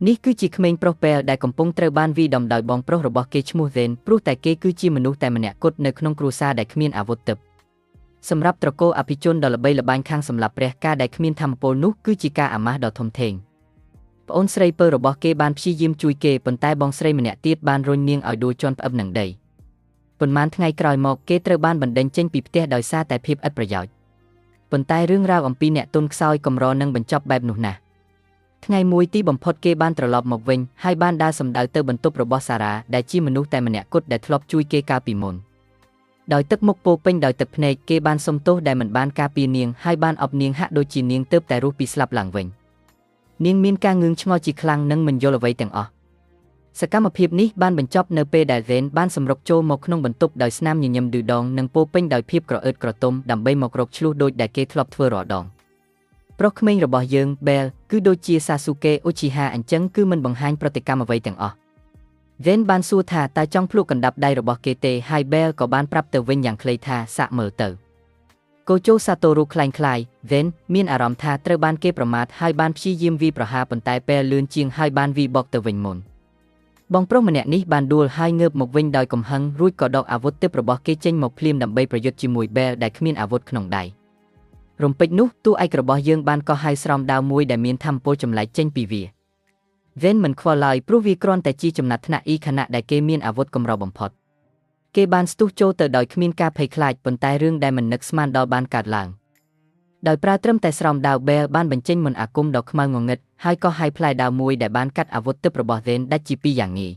នេះគឺជាក្មេងប្រុសពេលដែលកំពុងត្រូវបានវាយដំដោយបងប្រុសរបស់គេឈ្មោះ Zen ព្រោះតែគេគឺជាមនុស្សតែម្នាក់គត់នៅក្នុងគ្រួសារដែលគ្មានអាវុធទិព្វសម្រាប់ត្រកូលអភិជនដ៏ល្បីល្បាញខាងសម្លាប់ព្រះការដែលគ្មានថាមពលនោះគឺជាការអាម៉ាស់ដ៏ធំធេងប្អូនស្រីពៅរបស់គេបានព្យាយាមជួយគេប៉ុន្តែបងស្រីម្នាក់ទៀតបានរុញនាងឲ្យដួលជាន់ផ្អឹបនឹងដីប៉ុន្មានថ្ងៃក្រោយមកគេត្រូវបានបណ្តេញចេញពីផ្ទះដោយសារតែភាពឥតប្រយោជន៍ប៉ុន្តែរឿងរ៉ាវអំពីអ្នកទុនខ្សោយកម្រនឹងបញ្ចប់បែបនោះណាស់ថ្ងៃមួយទីបំផុតគេបានត្រឡប់មកវិញហើយបានដើរសម្ដៅទៅបន្ទប់របស់សារ៉ាដែលជាមនុស្សតែម្នាក់គត់ដែលធ្លាប់ជួយគេកាលពីមុនដោយទឹកមុខពោពេញដោយទឹកភ្នែកគេបានសុំទោសដែលមិនបានការពារនាងហើយបានអបនាងហាក់ដូចជានាងទើបតែរស់ពីស្លាប់ឡើងវិញនាងមានការងឿងឆ្ងល់ជាខ្លាំងនិងមិនយល់អ្វីទាំងអស់សកម្មភាពនេះបានបញ្ចប់នៅពេលដែល Zen បានសម្រុកចូលមកក្នុងបន្ទប់ដោយស្នាមញញឹមឌឺដងនិងពោពេញដោយភាពក្រអឺតក្រទុំដើម្បីមករកឆ្លោះដូចដែលគេធ្លាប់ធ្វើរាល់ដងប្រុសក្មេងរបស់យើង Bell គឺដូចជា Sasuke Uchiha អញ្ចឹងគឺមិនបង្ហាញប្រតិកម្មអ្វីទាំងអស់ Zen បានសួរថាតើចង់ភ្លក់កណ្ដាប់ដៃរបស់គេទេហើយ Bell ក៏បានប្រាប់ទៅវិញយ៉ាងខ្លីថាសាក់មើលទៅកូជូ Satoru ខ្លាយ Zen មានអារម្មណ៍ថាត្រូវបានគេប្រមាថហើយបានព្យាយាមវាយប្រហារប៉ុន្តែពេលលឿនជាងហើយបានវាយបកទៅវិញមុនបងប្រុសម្នាក់នេះបានដួលហើយងើបមកវិញដោយកំហឹងរួចក៏ដកអាវុធទិព្វរបស់គេចេញមកភ្លាមដើម្បីប្រយុទ្ធជាមួយ Bell ដែលគ្មានអាវុធក្នុងដៃរំពេចនោះតួឯករបស់យើងបានកោះហើយស្រោមដាវមួយដែលមានថាមពលចម្លែកចេញពីវា Zen មិនខ្វល់ឡើយព្រោះវាគ្រាន់តែជាចំណាត់ថ្នាក់ខណៈដែលគេមានអាវុធកម្របំផុតគេបានស្ទុះចូលទៅដោយគ្មានការភ័យខ្លាចប៉ុន្តែរឿងដែលមិននឹកស្មានដល់បានកើតឡើងដោយប្រើត្រឹមតែស្រោមដាវ Bell បានបញ្ចេញមន្តអាគមដ៏ខ្មៅងងឹតហើយក៏ហាយផ្លែដាវមួយដែលបានកាត់អាវុធទិព្វរបស់ Zen ដាច់ជាពីរយ៉ាងងាយ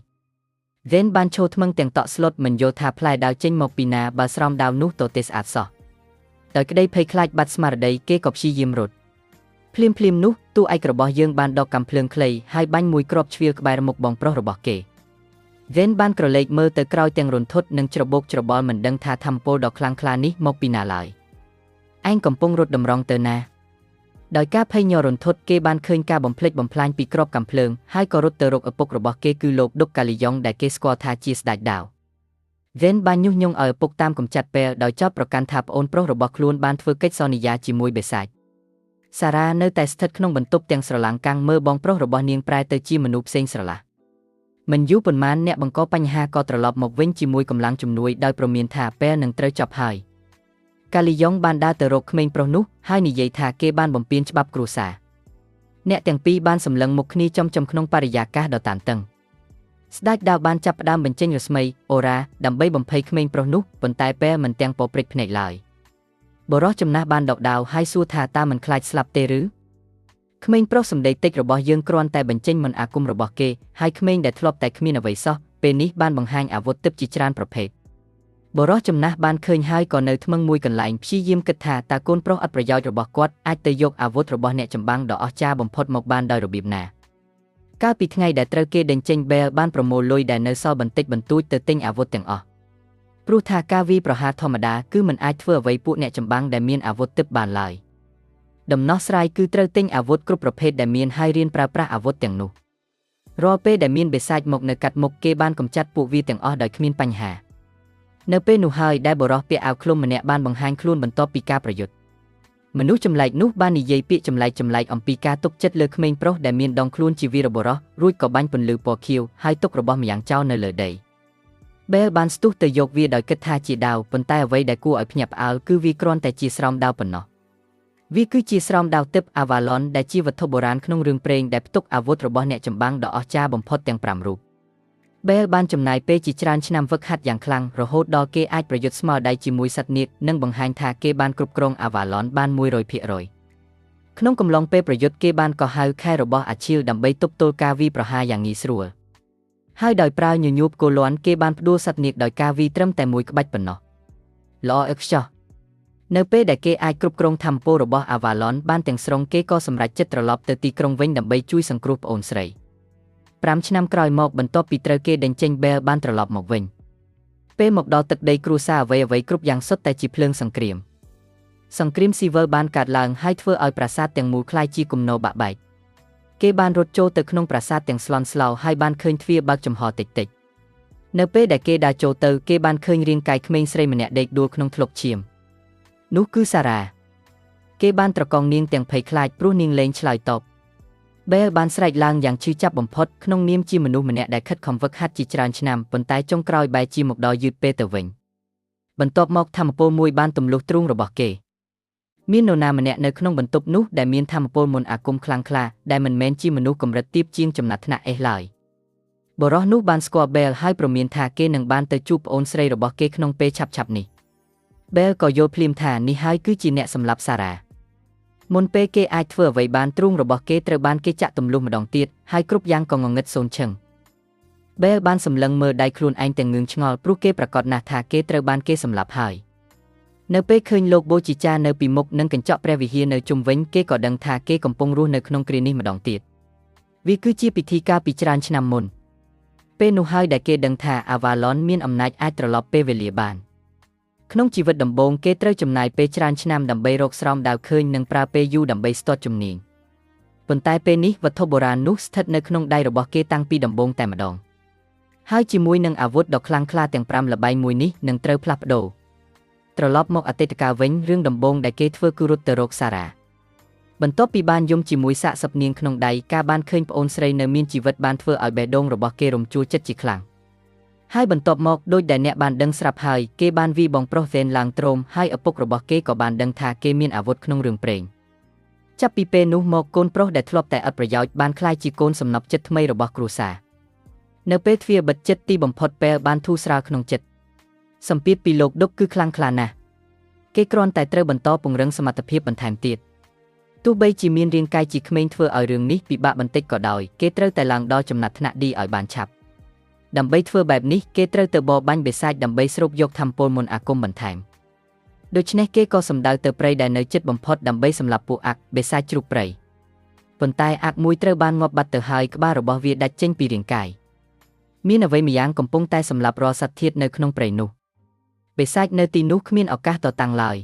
Zen បានឈរថ្មឹងទាំងតក់ស្លុតមិនយល់ថាផ្លែដាវចេញមកពីណាបើស្រោមដាវនោះទៅទេស្អាតសោះដោយក្តីភ័យខ្លាចបាត់ស្មារតីគេក៏ព្យាយាមរត់ភ្លាមនោះតួឯករបស់យើងបានដកកាំភ្លើងខ្លីហើយបាញ់មួយគ្រាប់ជ្វាលក្បែរមុខបងប្រុសរបស់គេ Zen បានក្រឡេកមើលទៅក្រោយទាំងរន្ធត់និងច្របូកច្របល់មិនដឹងថាថាមពលដ៏ខ្លាំងក្លានេះមកពីណាឡើយឯងកំពុងរត់តម្រង់ទៅណាដោយការភ័យញ័ររន្ធត់គេបានឃើញការបំផ្លិចបំផ្លាញពីគ្រាប់កាំភ្លើងហើយក៏រត់ទៅរកឪពុករបស់គេគឺលោកដុកកាលីយ៉ុងដែលគេស្គាល់ថាជាស្ដេចដាវ Zen បានញុះញង់ឲ្យឪពុកតាមកំចាត់ពេលដោយចោទប្រកាន់ថាប្អូនប្រុសរបស់ខ្លួនបានធ្វើកិច្ចសន្យាជាមួយបិសាចសារ៉ានៅតែស្ថិតក្នុងបន្ទប់ទាំងស្រឡាំងកាំងមើលបងប្រុសរបស់នាងប្រែទៅជាមនុស្សផ្សេងស្រឡះមិនយូរប៉ុន្មានអ្នកបង្កបញ្ហាក៏ត្រឡប់មកវិញជាមួយកម្លាំងជំនួយដោយប្រមានថាពេលនឹងត្រូវចប់ហើយកាលីយ៉ុងបានដើរទៅរកក្មេងប្រុសនោះហើយនិយាយថាគេបានបំពានច្បាប់គ្រួសារអ្នកទាំងពីរបានសម្លឹងមុខគ្នាចំក្នុងបរិយាកាសដ៏តានតឹងស្ដេចដាវបានចាប់ផ្ដើមបញ្ចេញរស្មីអូរ៉ាដើម្បីបំភ័យក្មេងប្រុសនោះប៉ុន្តែពេលមិនទាំងពព្រិចភ្នែកឡើយបុរសចំណាស់បានដកដាវហើយសួរថាតើមិនខ្លាចស្លាប់ទេឬក្មេងប្រុសសម្ដីតិចរបស់យើងគ្រាន់តែបញ្ចេញមន្តអាគមរបស់គេហើយក្មេងដែលធ្លាប់តែគ្មានអ្វីសោះពេលនេះបានបង្ហាញអាវុធទិព្វជាច្រើនប្រភេទបុរសចំណាស់បានឃើញហើយក៏នៅថ្មឹងមួយកន្លែងព្យាយាមគិតថាតើកូនប្រុសឥតប្រយោជន៍របស់គាត់អាចទៅយកអាវុធរបស់អ្នកចម្បាំងដ៏អស្ចារ្យបំផុតមកបានដោយរបៀបណាកាលពីថ្ងៃដែលត្រូវគេដេញចេញ Bell បានប្រមូលលុយដែលនៅសល់បន្តិចបន្តួចទៅទិញអាវុធទាំងអស់ព្រោះថាការវាយប្រហារធម្មតាគឺមិនអាចធ្វើអ្វីពួកអ្នកចម្បាំងដែលមានអាវុធទិព្វបានឡើយដំណោះស្រាយគឺត្រូវទិញអាវុធគ្រប់ប្រភេទដែលមានហើយរៀនប្រើប្រាស់អាវុធទាំងនោះរាល់ពេលដែលមានបិសាចមកនៅកាត់មុខគេបានកម្ចាត់ពួកវាទាំងអស់ដោយគ្មានបញ្ហានៅពេលនោះហើយដែលបុរសពាក់អាវឃ្លុំម្នាក់បានបង្ហាញខ្លួនបន្ទាប់ពីការប្រយុទ្ធមនុស្សចម្លែកនោះបាននិយាយពាក្យចម្លែកអំពីការទុកចិត្តលើក្មេងប្រុសដែលមានដងខ្លួនជាវីរបុរសរួចក៏បាញ់ពន្លឺពណ៌ខៀវហើយទុករបស់ម្យ៉ាងចោលនៅលើដី Bell បានស្ទុះទៅយកវាដោយគិតថាជាដាវប៉ុន្តែអ្វីដែលគួរឲ្យភ្ញាក់ផ្អើលគឺវាគ្រាន់តែជាស្រោមដាវប៉ុណ្ណោះវាគឺជាស្រោមដាវទិព្វ Avalon ដែលជាវត្ថុបុរាណក្នុងរឿងព្រេងដែលផ្ទុកអាវុធរបស់អ្នកចម្បាំងដ៏អស្ចារ្យបំផុតទាំង5រូប Bell បានចំណាយពេលជាច្រើនឆ្នាំហ្វឹកហាត់យ៉ាងខ្លាំងរហូតដល់គេអាចប្រយុទ្ធស្មើដៃជាមួយសត្វនាគនិងបង្ហាញថាគេបានគ្រប់គ្រង Avalon បាន 100% ក្នុងកំឡុងពេលប្រយុទ្ធគេបានកោះហៅខែរបស់អាឈីលដើម្បីទប់ទល់ការវាយប្រហារយ៉ាងងាយស្រួលហើយដោយប្រើញញួរគោលាន់គេបានផ្ដួលសត្វនាគដោយការវាយត្រឹមតែមួយក្បាច់ប៉ុណ្ណោះល្អឥតខ្ចោះនៅពេលដែលគេអាចគ្រប់គ្រងថាមពលរបស់ Avalon បានទាំងស្រុងគេក៏សម្រេចចិត្តត្រឡប់ទៅទីក្រុងវិញដើម្បីជួយសង្គ្រោះប្អូនស្រី5ឆ្នាំក្រោយមកបន្ទាប់ពីត្រូវគេដេញចេញ Bell បានត្រឡប់មកវិញពេលមកដល់ទឹកដីគ្រួសារអ្វីគ្រប់យ៉ាងសុទ្ធតែជាភ្លើងសង្គ្រាមស៊ីវិលបានកើតឡើងហើយធ្វើឲ្យប្រាសាទទាំងមូលក្លាយជាគំនរបាក់បែកគេបានរត់ចូលទៅក្នុងប្រាសាទទាំងស្លន់ស្លោហើយបានឃើញទ្វារបើកចំហតិចនៅពេលដែលគេដើរចូលទៅគេបានឃើញរាងកាយក្មេងស្រីម្នាក់ដេកដួលក្នុងធ្លុកឈាមនោះគឺសារ៉ាគេបានត្រកងនាងទាំងភ័យខ្លាចព្រោះនាងលែងឆ្លើយតប Bell បានស្រែកឡើងយ៉ាងឈឺចាប់បំផុតក្នុងនាមជាមនុស្សម្នាក់ដែលខិតខំហ្វឹកហាត់ជាច្រើនឆ្នាំប៉ុន្តែចុងក្រោយបែរជាមកដល់យឺតពេលទៅវិញបន្ទាប់មកថាមពលមួយបានទម្លុះទ្រូងរបស់គេមាននរណាម្នាក់នៅក្នុងបន្ទប់នោះដែលមានថាមពលមន្តអាគមខ្លាំងក្លាដែលមិនមែនជាមនុស្សកម្រិតទាបជាងចំណាត់ថ្នាក់អេសឡើយបរិសនោះបានស្គាល់ Bell ហើយព្រមានថាគេនឹងបានទៅជួបប្អូនស្រីរបស់គេក្នុងពេលឆាប់ៗនេះ Bell ក៏យល់ភ្លាមថានេះហើយគឺជាអ្នកសម្លាប់សារ៉ាមុនពេលគេអាចធ្វើអ្វីបានទ្រូងរបស់គេត្រូវបានគេចាក់ទម្លុះម្ដងទៀតហើយគ្រប់យ៉ាងក៏ងងឹតសូន្យឈឹង Bell បានសម្លឹងមើលដៃខ្លួនឯងទាំងងឿងឆ្ងល់ព្រោះគេប្រកាសណាស់ថាគេត្រូវបានគេសម្លាប់ហើយនៅពេលឃើញលោកបូជីចានៅពីមុខនឹងកញ្ចក់ព្រះវិហារនៅជុំវិញគេក៏ដឹងថាគេកំពុងរស់នៅក្នុងគ្រានេះម្ដងទៀតវាគឺជាពិធីការពីច្រើនឆ្នាំមុនពេលនោះហើយដែលគេដឹងថា Avalon មានអំណាចអាចត្រឡប់ពេលវេលាបានក្នុងជីវិតដំបូងគេត្រូវចំណាយពេលច្រើនឆ្នាំដើម្បីរកស្រោមដាវឃើញនិងប្រើពេលយូរដើម្បីស្ទាត់ជំនាញប៉ុន្តែពេលនេះវត្ថុបុរាណនោះស្ថិតនៅក្នុងដៃរបស់គេតាំងពីដំបូងតែម្ដងហើយជាមួយនឹងអាវុធដ៏ខ្លាំងក្លាទាំង5ល្បែងមួយនេះនឹងត្រូវផ្លាស់ប្ដូរត្រឡប់មកអតីតកាលវិញរឿងដំបូងដែលគេធ្វើគឺរត់ទៅរកសារ៉ាបន្ទាប់ពីបានយំជាមួយសាកសពនាងក្នុងដៃការបានឃើញប្អូនស្រីនៅមានជីវិតបានធ្វើឲ្យបេះដូងរបស់គេរំជួលចិត្តជាខ្លាំងហើយបន្ទាប់មកដូចដែលអ្នកបានដឹងស្រាប់ហើយគេបានវាយបងប្រុសហ្វេនឡើងទ្រោមហើយឪពុករបស់គេក៏បានដឹងថាគេមានអាវុធក្នុងរឿងព្រេងចាប់ពីពេលនោះមកកូនប្រុសដែលធ្លាប់តែឥតប្រយោជន៍បានក្លាយជាកូនសំណប់ចិត្តថ្មីរបស់គ្រួសារនៅពេលទ្វារបិទចិត្តទីបំផុតពេលបានធូរស្រាលក្នុងចិត្តសម្ពាធពីលោកដុកគឺខ្លាំងក្លាណាស់គេគ្រាន់តែត្រូវបន្តពង្រឹងសមត្ថភាពបន្ថែមទៀតទោះបីជាមានរាងកាយជាក្មេងធ្វើឲ្យរឿងនេះពិបាកបន្តិចក៏ដោយគេត្រូវតែឡើងដល់ចំណាត់ថ្នាក់ D ឲ្យបានឆាប់ដើម្បីធ្វើបែបនេះគេត្រូវទៅបរបាញ់បិសាចដើម្បីស្រូបយកថាមពលមន្តអាគមបន្ថែមដូច្នេះគេក៏សម្ដៅទៅព្រៃដែលនៅជិតបំផុតដើម្បីសម្លាប់ពួកអាក់បិសាចជ្រូកព្រៃប៉ុន្តែអាក់មួយត្រូវបានងាប់បាត់ទៅហើយក្បាលរបស់វាដាច់ចេញពីរាងកាយមានអ្វីម្យ៉ាងកំពុងតែសម្លាប់រាល់សត្វធាតុនៅក្នុងព្រៃនោះបិសាចនៅទីនោះគ្មានឱកាសតតាំងឡើយ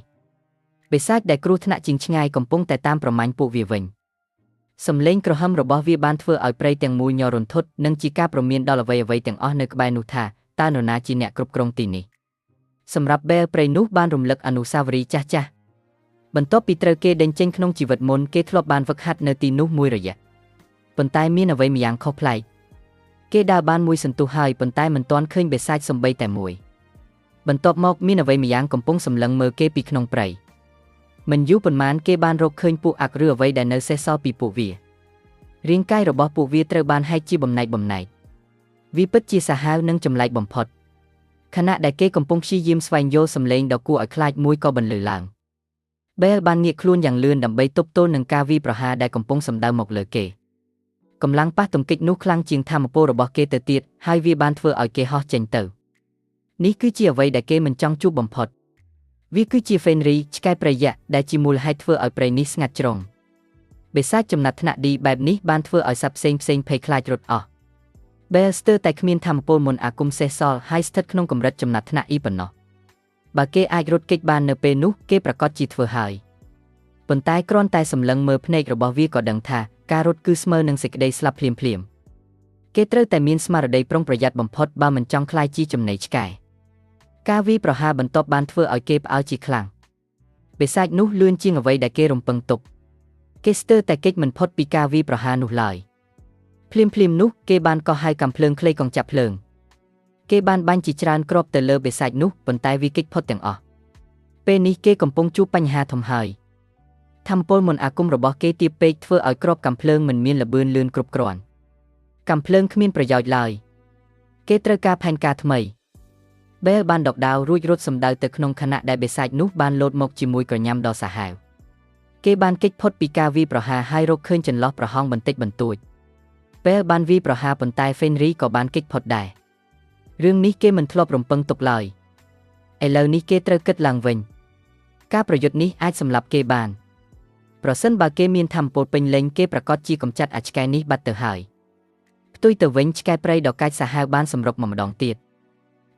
បិសាចដែលគ្រោះថ្នាក់ជាងឆ្ងាយកំពុងតែតាមប្រមាញ់ពួកវាវិញសំឡេងក្រហមរបស់វាបានធ្វើឲ្យព្រៃទាំងមូលញ័ររន្ធត់និងជាការព្រមានដល់អ្វីៗទាំងអស់នៅក្បែរនោះថាតើនរណាជាអ្នកគ្រប់គ្រងទីនេះសម្រាប់ Bell ព្រៃនោះបានរំលឹកអនុស្សាវរីយ៍ចាស់ៗបន្ទាប់ពីត្រូវគេដេញចេញក្នុងជីវិតមុនគេធ្លាប់បានហ្វឹកហាត់នៅទីនោះមួយរយៈប៉ុន្តែមានអ្វីម្យ៉ាងខុសប្លែកគេដើរបានមួយសន្ទុះហើយប៉ុន្តែមិនទាន់ឃើញបិសាចសំបីតែមួយបន្ទាប់មកមានអ្វីម្យ៉ាងកំពុងសម្លឹងមើលគេពីក្នុងព្រៃមិនយូរប៉ុន្មានគេបានរកឃើញពួកអាក់ឬអ្វីដែលនៅសេសសល់ពីពួកវារាងកាយរបស់ពួកវាត្រូវបានហែកជាបំណែកវាពិតជាសាហាវនិងចម្លែកបំផុតខណៈដែលគេកំពុងព្យាយាមស្វែងយល់សំឡេងដ៏គួរឲ្យខ្លាចមួយក៏បន្លឺឡើង Bell បានងាកខ្លួនយ៉ាងលឿនដើម្បីទប់ទល់នឹងការវាយប្រហារដែលកំពុងសម្ដៅមកលើគេកម្លាំងប៉ះទង្គិចនោះខ្លាំងជាងថាមពលរបស់គេទៅទៀតហើយវាបានធ្វើឲ្យគេហោះចេញទៅនេះគឺជាអ្វីដែលគេមិនចង់ជួបបំផុតវាគឺជា Fenry ឆ្កែប្រយ័ត្នដែលជាមូលហេតុធ្វើឲ្យព្រៃនេះស្ងាត់ជ្រុងបិសាចចំណាត់ថ្នាក់ D បែបនេះបានធ្វើឲ្យសត្វផ្សេងភ័យខ្លាចរត់អស់ Bell ស្ទើរតែគ្មានថាមពលមន្តអាគមសេសសល់ហើយស្ថិតក្នុងកម្រិតចំណាត់ថ្នាក់ E ប៉ុណ្ណោះបើគេអាចរត់គេចបាននៅពេលនោះគេប្រកាសជាធ្វើហើយប៉ុន្តែគ្រាន់តែសម្លឹងមើលភ្នែករបស់វាក៏ដឹងថាការរត់គឺស្មើនឹងសេចក្តីស្លាប់ភ្លាមគេត្រូវតែមានស្មារតីប្រុងប្រយ័ត្នបំផុតបើមិនចង់ក្លាយជាចំណីឆ្កែការវាយប្រហារបន្ទាប់បានធ្វើឲ្យគេផ្អើលជាខ្លាំងបិសាចនោះលឿនជាងអ្វីដែលគេរំពឹងទុកគេស្ទើរតែគេចមិនផុតពីការវាយប្រហារនោះឡើយភ្លាមនោះគេបានកោះហៅកាំភ្លើងខ្លីកងចាប់ភ្លើងគេបានបាញ់ជាច្រើនគ្រាប់ទៅលើបិសាចនោះប៉ុន្តែវាគេចផុតទាំងអស់ពេលនេះគេកំពុងជួបបញ្ហាធំហើយថាមពលមន្តអាគមរបស់គេទាបពេកធ្វើឲ្យគ្រាប់កាំភ្លើងមិនមានល្បឿនលឿនគ្រប់គ្រាន់កាំភ្លើងគ្មានប្រយោជន៍ឡើយគេត្រូវការផែនការថ្មី Bell បានដកដាវរួចរត់សម្ដៅទៅក្នុងខណៈដែលបិសាចនោះបានលោតមកជាមួយក្រញាំដ៏សាហាវគេបានគេចផុតពីការវាយប្រហារហើយរកឃើញចន្លោះប្រហោងបន្តិចបន្តួច Bell បានវាយប្រហារប៉ុន្តែ Fenry ក៏បានគេចផុតដែររឿងនេះគេមិនធ្លាប់រំពឹងទុកឡើយឥឡូវនេះគេត្រូវគិតឡើងវិញការប្រយុទ្ធនេះអាចសម្លាប់គេបានប្រសិនបើគេមានថាមពលពេញលេញគេប្រកាសជាកម្ចាត់អាឆ្កែនេះបាត់ទៅហើយផ្ទុយទៅវិញឆ្កែព្រៃដ៏កាចសាហាវបានសម្រុកមកម្ដងទៀត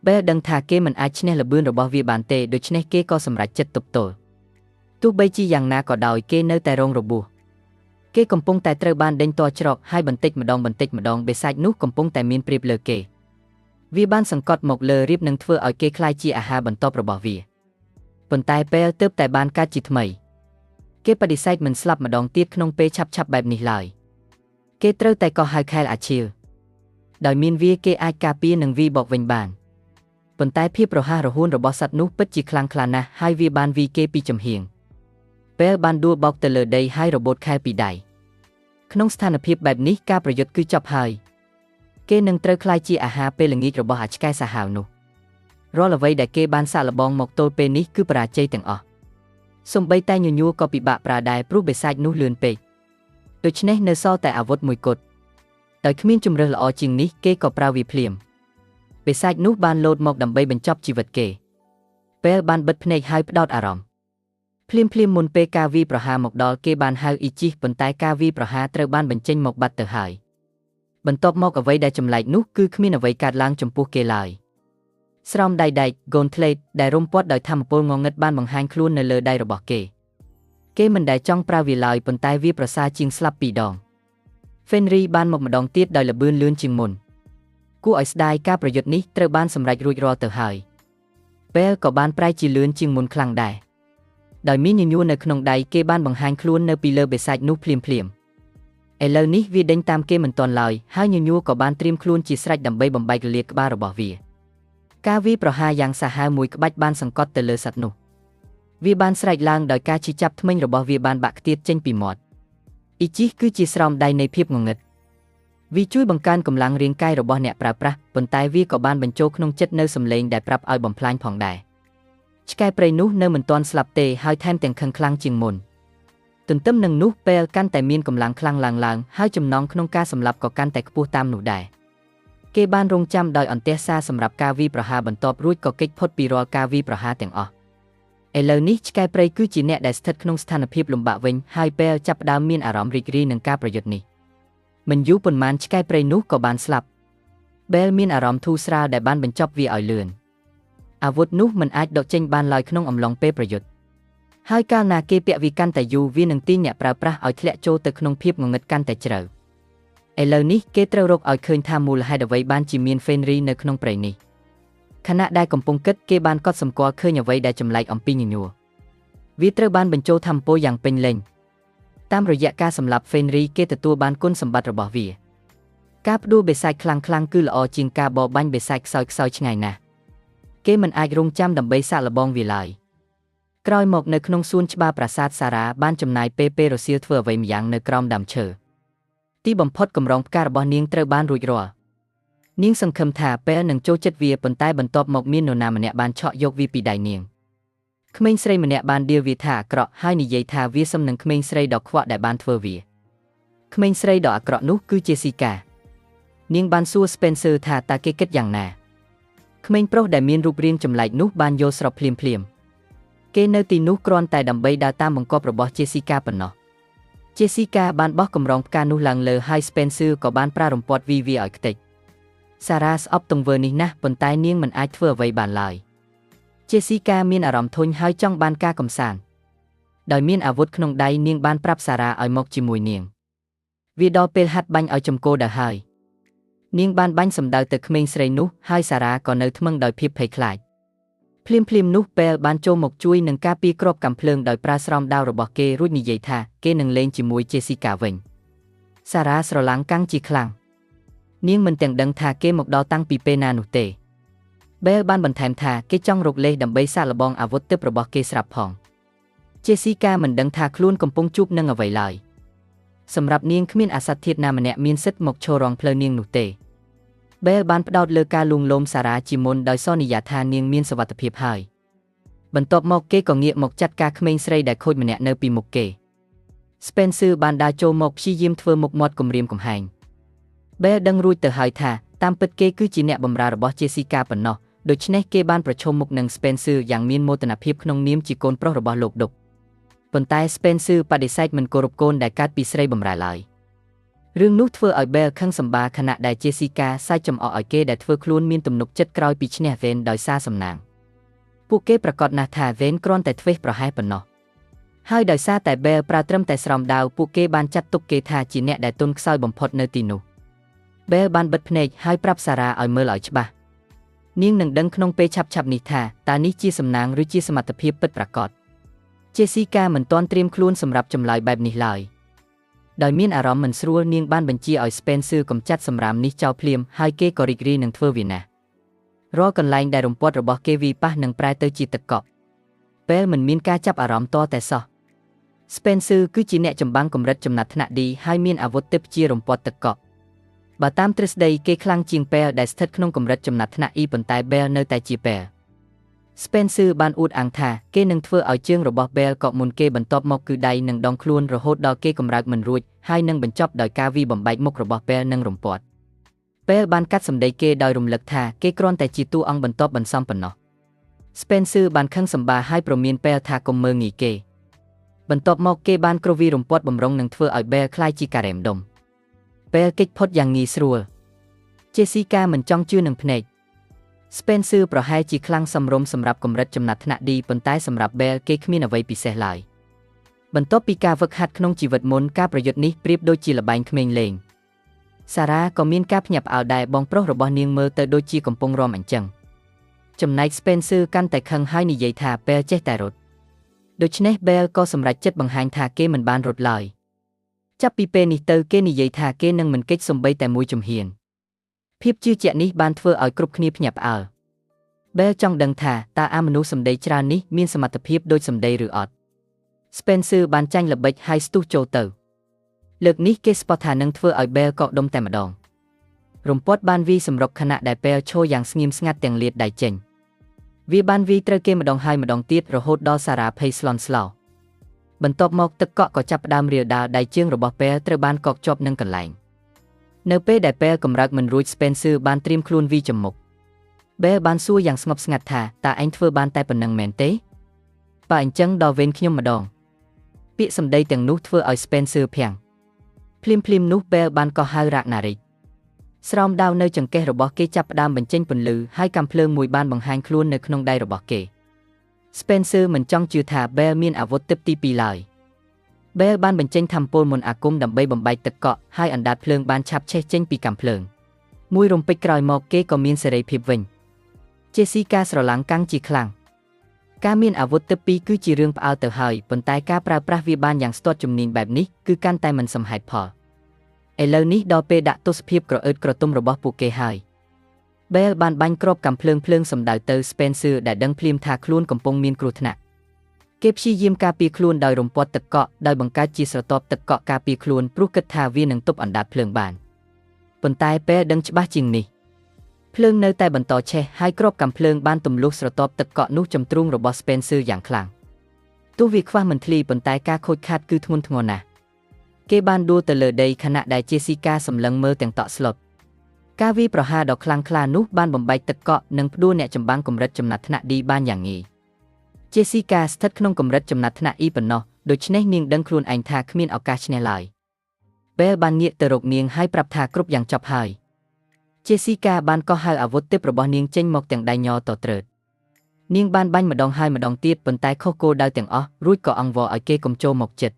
Bell ដឹងថាគេមិនអាចឈ្នះល្បឿនរបស់វាបានទេដូច្នេះគេក៏សម្រេចចិត្តទប់ទល់ទោះបីជាយ៉ាងណាក៏ដោយគេនៅតែរងរបួសគេកំពុងតែត្រូវបានដេញទាល់ច្រកហើយបន្តិចម្ដងបិសាចនោះកំពុងតែមានព្រៀបលើគេវាបានសង្កត់មកលើរៀបនឹងធ្វើឲ្យគេក្លាយជាអាហារបន្ទាប់របស់វាប៉ុន្តែពេលទើបតែបានកើតជាថ្មីគេបដិសេធមិនស្លាប់ម្ដងទៀតក្នុងពេលឆាប់បែបនេះឡើយ គេត្រូវតែកោះហៅខែលអាឈៀលដោយមានវាគេអាចការពារនិងវាបកវិញបានប៉ុន្តែភាពរហ័សរហួនរបស់សត្វនោះពិតជាខ្លាំងក្លាណាស់ហើយវាបានវាគេពីចំហៀងពេលបានដួលបោកទៅលើដីហើយរបូតខែពីដៃក្នុងស្ថានភាពបែបនេះការប្រយុទ្ធគឺចប់ហើយគេនឹងត្រូវក្លាយជាអាហារពេលល្ងាចរបស់អាឆ្កែសាហាវនោះរាល់អ្វីដែលគេបានសាកល្បងមកទល់ពេលនេះគឺបរាជ័យទាំងអស់សូម្បីតែញញួរក៏ពិបាកប្រើដែរព្រោះបិសាចនោះលឿនពេកដូច្នេះនៅសល់តែអាវុធមួយគត់ដោយគ្មានជម្រើសល្អជាងនេះគេក៏ប្រើវាភ្លាមបិសាចនោះបានលោតមកដើម្បីបញ្ចប់ជីវិតគេពេលបានបិទភ្នែកហើយផ្ដោតអារម្មណ៍ភ្លាមមុនពេលការវាយប្រហារមកដល់គេបានហៅអ៊ីជីសប៉ុន្តែការវាយប្រហារត្រូវបានបញ្ចេញមកបាត់ទៅហើយបន្ទាប់មកអ្វីដែលចម្លែកនោះគឺគ្មានអ្វីកើតឡើងចំពោះគេឡើយស្រោមដៃដែក Gauntlet ដែលរុំព័ទ្ធដោយថាមពលងងឹតបានបង្ហាញខ្លួននៅលើដៃរបស់គេមិនដែលចង់ប្រើវាឡើយប៉ុន្តែវាប្រសើរជាងស្លាប់2 ដង Fenrir បានមកម្ដងទៀតដោយល្បឿនលឿនជាងមុនគួរឲ្យស្ដាយការប្រយុទ្ធនេះត្រូវបានសម្រេចរួចរាល់ទៅហើយពេលក៏បានប្រែជាលឿនជាងមុនខ្លាំងដែរដោយមានញញួរនៅក្នុងដៃគេបានបង្ហាញខ្លួននៅពីលើបិសាចនោះភ្លាមឥឡូវនេះវាដេញតាមគេមិនទាន់ឡើយហើយញញួរក៏បានត្រៀមខ្លួនជាស្រេចដើម្បីបំបែករលាកក្បាលរបស់វាការវាយប្រហារយ៉ាងសាហាវមួយក្បាច់បានសង្កត់ទៅលើសត្វនោះវាបានស្រែកឡើងដោយការឈឺចាប់ធ្មេញរបស់វាបានបាក់ខ្ទាតចេញពីមាត់អ៊ីជីសគឺជាស្រោមដៃនៃភាពងងឹតវាជួយបង្កើនកម្លាំងរាងកាយរបស់អ្នកប្រើប្រាស់ប៉ុន្តែវាក៏បានបញ្ចូលក្នុងចិត្តនូវសម្លេងដែលប្រាប់ឲ្យបំផ្លាញផងដែរឆ្កែព្រៃនោះនៅមិនទាន់ស្លាប់ទេហើយថែមទាំងខឹងខ្លាំងជាងមុនទន្ទឹមនឹងនោះពេលកាន់តែមានកម្លាំងខ្លាំងឡើងហើយចំណងក្នុងការសម្លាប់ក៏កាន់តែខ្ពស់តាមនោះដែរគេបានរងចាំដោយអន្ទះសារសម្រាប់ការវាយប្រហារបន្ទាប់រួចក៏គេចផុតពីរាល់ការវាយប្រហារទាំងអស់ឥឡូវនេះឆ្កែព្រៃគឺជាអ្នកដែលស្ថិតក្នុងស្ថានភាពលំបាកវិញហើយពេលចាប់ផ្ដើមមានអារម្មណ៍រីករាយនឹងការប្រយុទ្ធនេះមិនយូរប៉ុន្មានឆ្កែព្រៃនោះក៏បានស្លាប់បែលមានអារម្មណ៍ធូរស្រាលដែលបានបញ្ចប់វាឲ្យលឿនអាវុធនោះមិនអាចដកចេញបានឡើយក្នុងអំឡុងពេលប្រយុទ្ធហើយកាលណាគេពាក់វាកាន់តែយូរវានឹងទាញអ្នកប្រើប្រាស់ឲ្យធ្លាក់ចូលទៅក្នុងភាពងងឹតកាន់តែជ្រៅឥឡូវនេះគេត្រូវរកឲ្យឃើញថាមូលហេតុអ្វីបានជាមាន Fenrir នៅក្នុងព្រៃនេះខណៈដែលកំពុងគិតគេបានកត់សម្គាល់ឃើញអ្វីដែលចម្លែកអំពីញញួរវាត្រូវបានបញ្ចូលថាមពលយ៉ាងពេញលេញតាមរយៈការសម្លាប់ Fenrir គេទទួលបានគុណសម្បត្តិរបស់វាការផ្ដួលបិសាចខ្លាំងគឺល្អជាងការបរបាញ់បិសាចខ្សោយឆ្ងាយណាស់គេមិនអាចរងចាំដើម្បីសាកល្បងវាឡើយក្រោយមកនៅក្នុងសួនច្បារប្រាសាទសារ៉ាបានចំណាយពេលរសៀលធ្វើអ្វីម្យ៉ាងនៅក្រោមដើមឈើទីបំផុតកម្រងផ្ការបស់នាងត្រូវបានរួចរាល់នាងសង្ឃឹមថាពេលនឹងចូលចិត្តវាប៉ុន្តែបន្ទាប់មកមាននរណាម្នាក់បានឆក់យកវាពីដៃនាងក្មេងស្រីម្នាក់បានដៀលវាថាអាក្រក់ហើយនិយាយថាវាសឹមនឹងក្មេងស្រីដ៏ខ្វក់ដែលបានធ្វើវាក្មេងស្រីដ៏អាក្រក់នោះគឺ Jessica នាងបានសួរ Spencer ថាតើគេគិតយ៉ាងណាក្មេងប្រុសដែលមានរូបរាងចម្លែកនោះបានយល់ស្របភ្លាមគេនៅទីនោះគ្រាន់តែដើម្បីដើរតាមបង្គាប់របស់ Jessica ប៉ុណ្ណោះ Jessica បានបោះកម្រងផ្កានោះឡើងលើហើយ Spencer ក៏បានប្រើរំពាត់វាឲ្យខ្ទេចSarah ស្អប់ទង្វើនេះណាស់ប៉ុន្តែនាងមិនអាចធ្វើអ្វីបានឡើយ Jessica មានអារម្មណ៍ធុញហើយចង់បានការកំសាន្តដោយមានអាវុធក្នុងដៃនាងបានប្រាប់ Sarah ឲ្យមកជាមួយនាងវាដល់ពេលហាត់បាញ់ឲ្យចំគោដល់ហើយនាងបានបាញ់សម្ដៅទៅក្មេងស្រីនោះហើយ Sarah ក៏នៅថ្មឹងដោយភាពភ័យខ្លាចភ្លាមនោះពេលបានចូលមកជួយនឹងការពារគ្រាប់កាំភ្លើងដោយប្រើស្រោមដាវរបស់គេរួចនិយាយថាគេនឹងលេងជាមួយ Jessica វិញ Sarah ស្រឡាំងកាំងជាខ្លាំងនាងមិនទាំងដឹងថាគេមកដល់តាំងពីពេលណានោះទេបែលបានបន្ថែមថាគេចង់រកលេសដើម្បីសាកល្បងអាវុធទិព្វរបស់គេស្រាប់ផង Jessica មិនដឹងថាខ្លួនកំពុងជួបនឹងអ្វីឡើយសម្រាប់នាងគ្មានអាសត្វធាតុណាម្នាក់មានសិទ្ធិមកឈររងផ្លូវនាងនោះទេបែលបានផ្ដោតលើការលួងលោមសារ៉ាជាមុនដោយសន្យាថានាងមានសុវត្ថិភាពហើយបន្ទាប់មកគេក៏ងាកមកចាត់ការក្មេងស្រីដែលខូចម្នាក់នៅពីមុខគេ Spencer បានដើរចូលមកព្យាយាមធ្វើមុខមាត់គំរាមកំហែងបែលដឹងរួចទៅហើយថាតាមពិតគេគឺជាអ្នកបម្រើរបស់ Jessica ប៉ុណ្ណោះដូច្នេះគេបានប្រឈមមុខនឹង Spencer យ៉ាងមានមោទនភាពក្នុងនាមជាកូនប្រុសរបស់លោកដុកប៉ុន្តែ Spencer បដិសេធមិនគោរពកូនដែលកើតពីស្រីបម្រើឡើយរឿងនោះធ្វើឲ្យ Bell ខឹងសម្បាខណៈដែល Jessica សាច់ចំអកឲ្យគេដែលធ្វើខ្លួនមានទំនុកចិត្តក្រោយពីឈ្នះ Vane ដោយសារសំណាងពួកគេប្រកាសណាស់ថា Vane គ្រាន់តែធ្វេសប្រហែសប៉ុណ្ណោះហើយដោយសារតែ Bell ប្រើត្រឹមតែស្រោមដាវពួកគេបានចាត់ទុកគេថាជាអ្នកដែលទន់ខ្សោយបំផុតនៅទីនោះ Bell បានបិទភ្នែកហើយប្រាប់ Sarah ឲ្យមើលឲ្យច្បាស់នាងនឹងដឹងក្នុងពេលឆាប់នេះថាតើនេះជាសំណាងឬជាសមត្ថភាពពិតប្រាកដ Jessica មិនទាន់ត្រៀមខ្លួនសម្រាប់ចម្លើយបែបនេះឡើយ ដោយមានអារម្មណ៍មិនស្រួលនាងបានបញ្ជាឲ្យ Spencer កំចាត់សម្រាមនេះចោលភ្លាមហើយគេក៏រីករាយនឹងធ្វើវាណាស់រាល់កន្លែងដែលរំពាត់របស់គេវាប៉ះនឹងប្រែទៅជាទឹកកកពេលមិនមានការចាប់អារម្មណ៍តតែសោះ Spencer គឺជាអ្នកចម្បាំងកម្រិតចំណាត់ថ្នាក់ D ហើយមានអាវុធទិព្វជារំពាត់ទឹកកកបើតាមទ្រឹស្ដីគេខ្លាំងជាង Bell ដែលស្ថិតក្នុងកម្រិតចំណាត់ថ្នាក់ E ប៉ុន្តែ Bell នៅតែជា Bell Spencer បានអួតអាងថាគេនឹងធ្វើឲ្យជើងរបស់ Bell កកមុនគេបន្ទាប់មកគឺដៃនិងដងខ្លួនរហូតដល់គេកម្រើកមិនរួចហើយនឹងបញ្ចប់ដោយការវាយបំបែកមុខរបស់ Bell និងរំពាត់ Bell បានកាត់សម្ដីគេដោយរំលឹកថាគេគ្រាន់តែជាតួអង្គបន្ទាប់បន្សំប៉ុណ្ណោះ Spencer បានខឹងសម្បាហើយប្រមាន Bell ថាកុំមើលងាយគេបន្ទាប់មកគេបានគ្រោះវាយរំពាត់បំរុងនឹងធ្វើឲ្យ Bell ក្លាយជាការ៉េមដុំ Bell គេចផុតយ៉ាងងាយស្រួល Jessica មិនចង់ជឿនឹងភ្នែក Spencer ប្រហែលជាខ្លាំងសំរុំសម្រាប់កម្រិតចំណាត់ថ្នាក់ D ប៉ុន្តែសម្រាប់ Bell គេគ្មានអ្វីពិសេសឡើយបន្ទាប់ពីការហ្វឹកហាត់ក្នុងជីវិតមុនការប្រយុទ្ធនេះប្រៀបដូចជាល្បែងក្មេងលេង Sarah ក៏មានការភ្ញាក់ផ្អើលដែរបងប្រុសរបស់នាងមើលទៅដូចជាកំពុងរាំអញ្ចឹងចំណែក Spencer កាន់តែខឹងហើយនិយាយថា Bell ចេះតែរត់ដូច្នេះ Bell ក៏សម្រេចចិត្តបង្ហាញថាគេមិនបានរត់ឡើយចាប់ពីពេលនេះទៅគេនិយាយថាគេនឹងមិនគេចសំបីតែមួយជំហានភាពជឿជាក់នេះបានធ្វើឲ្យគ្រប់គ្នាភ្ញាក់ផ្អើល Bell ចង់ដឹងថាតើអាមនុស្សសម្ដីច្រើននេះមានសមត្ថភាពដូចសម្ដីឬអត់ Spencer បានចាញ់ល្បិចហើយស្ទុះចូលទៅលើកនេះគេស្ពត់ថានឹងធ្វើឲ្យ Bell កកដុំតែម្ដងរំពាត់បានវាយសម្រុកខណៈដែល Bell ឈរយ៉ាងស្ងៀមស្ងាត់ទាំងលាតដៃចេញវាបានវាយត្រូវគេម្ដងហើយម្ដងទៀតរហូតដល់ Sarah ភ័យស្លន់ស្លោបន្ទាប់មកទឹកកកក៏ចាប់ផ្ដើមរាលដាលដៃជើងរបស់ Bell ត្រូវបានកកជាប់នឹងកន្លែងនៅពេលដែល Bell កម្រើកមិនរួច Spencer បានត្រៀមខ្លួនវាយចំមុខ Bell បានសួរយ៉ាងស្ងប់ស្ងាត់ថាតើឯងធ្វើបានតែប៉ុណ្្នឹងមែនទេបើអញ្ចឹងដល់វេនខ្ញុំម្ដងពាក្យសម្ដីទាំងនោះធ្វើឲ្យ Spencer ភាំងភ្លាមនោះ Bell បានកោះហៅរ៉ាក់ណារិកស្រោមដាវនៅចង្កេះរបស់គេចាប់ផ្ដើមបញ្ចេញពន្លឺហើយកាំភ្លើងមួយបានបង្ហាញខ្លួននៅក្នុងដៃរបស់គេ Spencer មិនចង់ជឿថា Bell មានអាវុធទិព្វទី2ឡើយ Bell បានបញ្ចេញថាមពលមន្តអាគមដើម្បីបំបែកទឹកកកហើយអណ្ដាតភ្លើងបានឆាប់ឆេះចេញពីកាំភ្លើងមួយរំពេចក្រោយមកគេក៏មានសេរីភាពវិញ Jessica ស្រឡាំងកាំងជាខ្លាំងការមានអាវុធទិព្វ2គឺជារឿងផ្អើលទៅហើយប៉ុន្តែការប្រើប្រាស់វាបានយ៉ាងស្ទាត់ជំនាញបែបនេះគឺកាន់តែមិនសមហេតុផលឥឡូវនេះដល់ពេលដាក់ទស្សភាពក្រអឺតក្រទុំរបស់ពួកគេហើយ Bell បានបាញ់គ្រាប់កាំភ្លើងសម្ដៅទៅ Spencer ដែលដឹងភ្លាមថាខ្លួនកំពុងមានគ្រោះថ្នាក់គេព្យាយាមការពារខ្លួនដោយរំពាត់ទឹកកកដោយបង្កើតជាស្រទាប់ទឹកកកការពារខ្លួនព្រោះគិតថាវានឹងទប់អណ្ដាតភ្លើងបានប៉ុន្តែពេលដឹងច្បាស់ជាងនេះភ្លើងនៅតែបន្តឆេះហើយគ្រាប់កាំភ្លើងបានទម្លុះស្រទាប់ទឹកកកនោះចំទ្រូងរបស់ Spencer យ៉ាងខ្លាំងទោះវាខ្វះមិនធ្លីប៉ុន្តែការខូចខាតគឺធ្ងន់ធ្ងរណាស់គេបានដួលទៅលើដីខណៈដែល Jessica សម្លឹងមើលទាំងតក់ស្លុតការវាយប្រហារដ៏ខ្លាំងក្លានោះបានបំបែកទឹកកកនិងផ្ដួលអ្នកចម្បាំងកម្រិតចំណាត់ថ្នាក់ D បានយ៉ាងងាយ Jessica ស្ថិតក្នុងកម្រិតចំណាត់ថ្នាក់ E ប៉ុណ្ណោះដូច្នេះនាងដឹងខ្លួនឯងថាគ្មានឱកាសឈ្នះឡើយ Bell បានងាកទៅរកនាងហើយប្រាប់ថាគ្រប់យ៉ាងចប់ហើយ Jessica បានកោះហៅអាវុធទិព្វរបស់នាងចេញមកទាំងដៃញ័រតត្រើតនាងបានបាញ់ម្ដងហើយម្ដងទៀតប៉ុន្តែខុសគោលដៅទាំងអស់រួចក៏អង្វរឲ្យគេកុំចូលមកជិត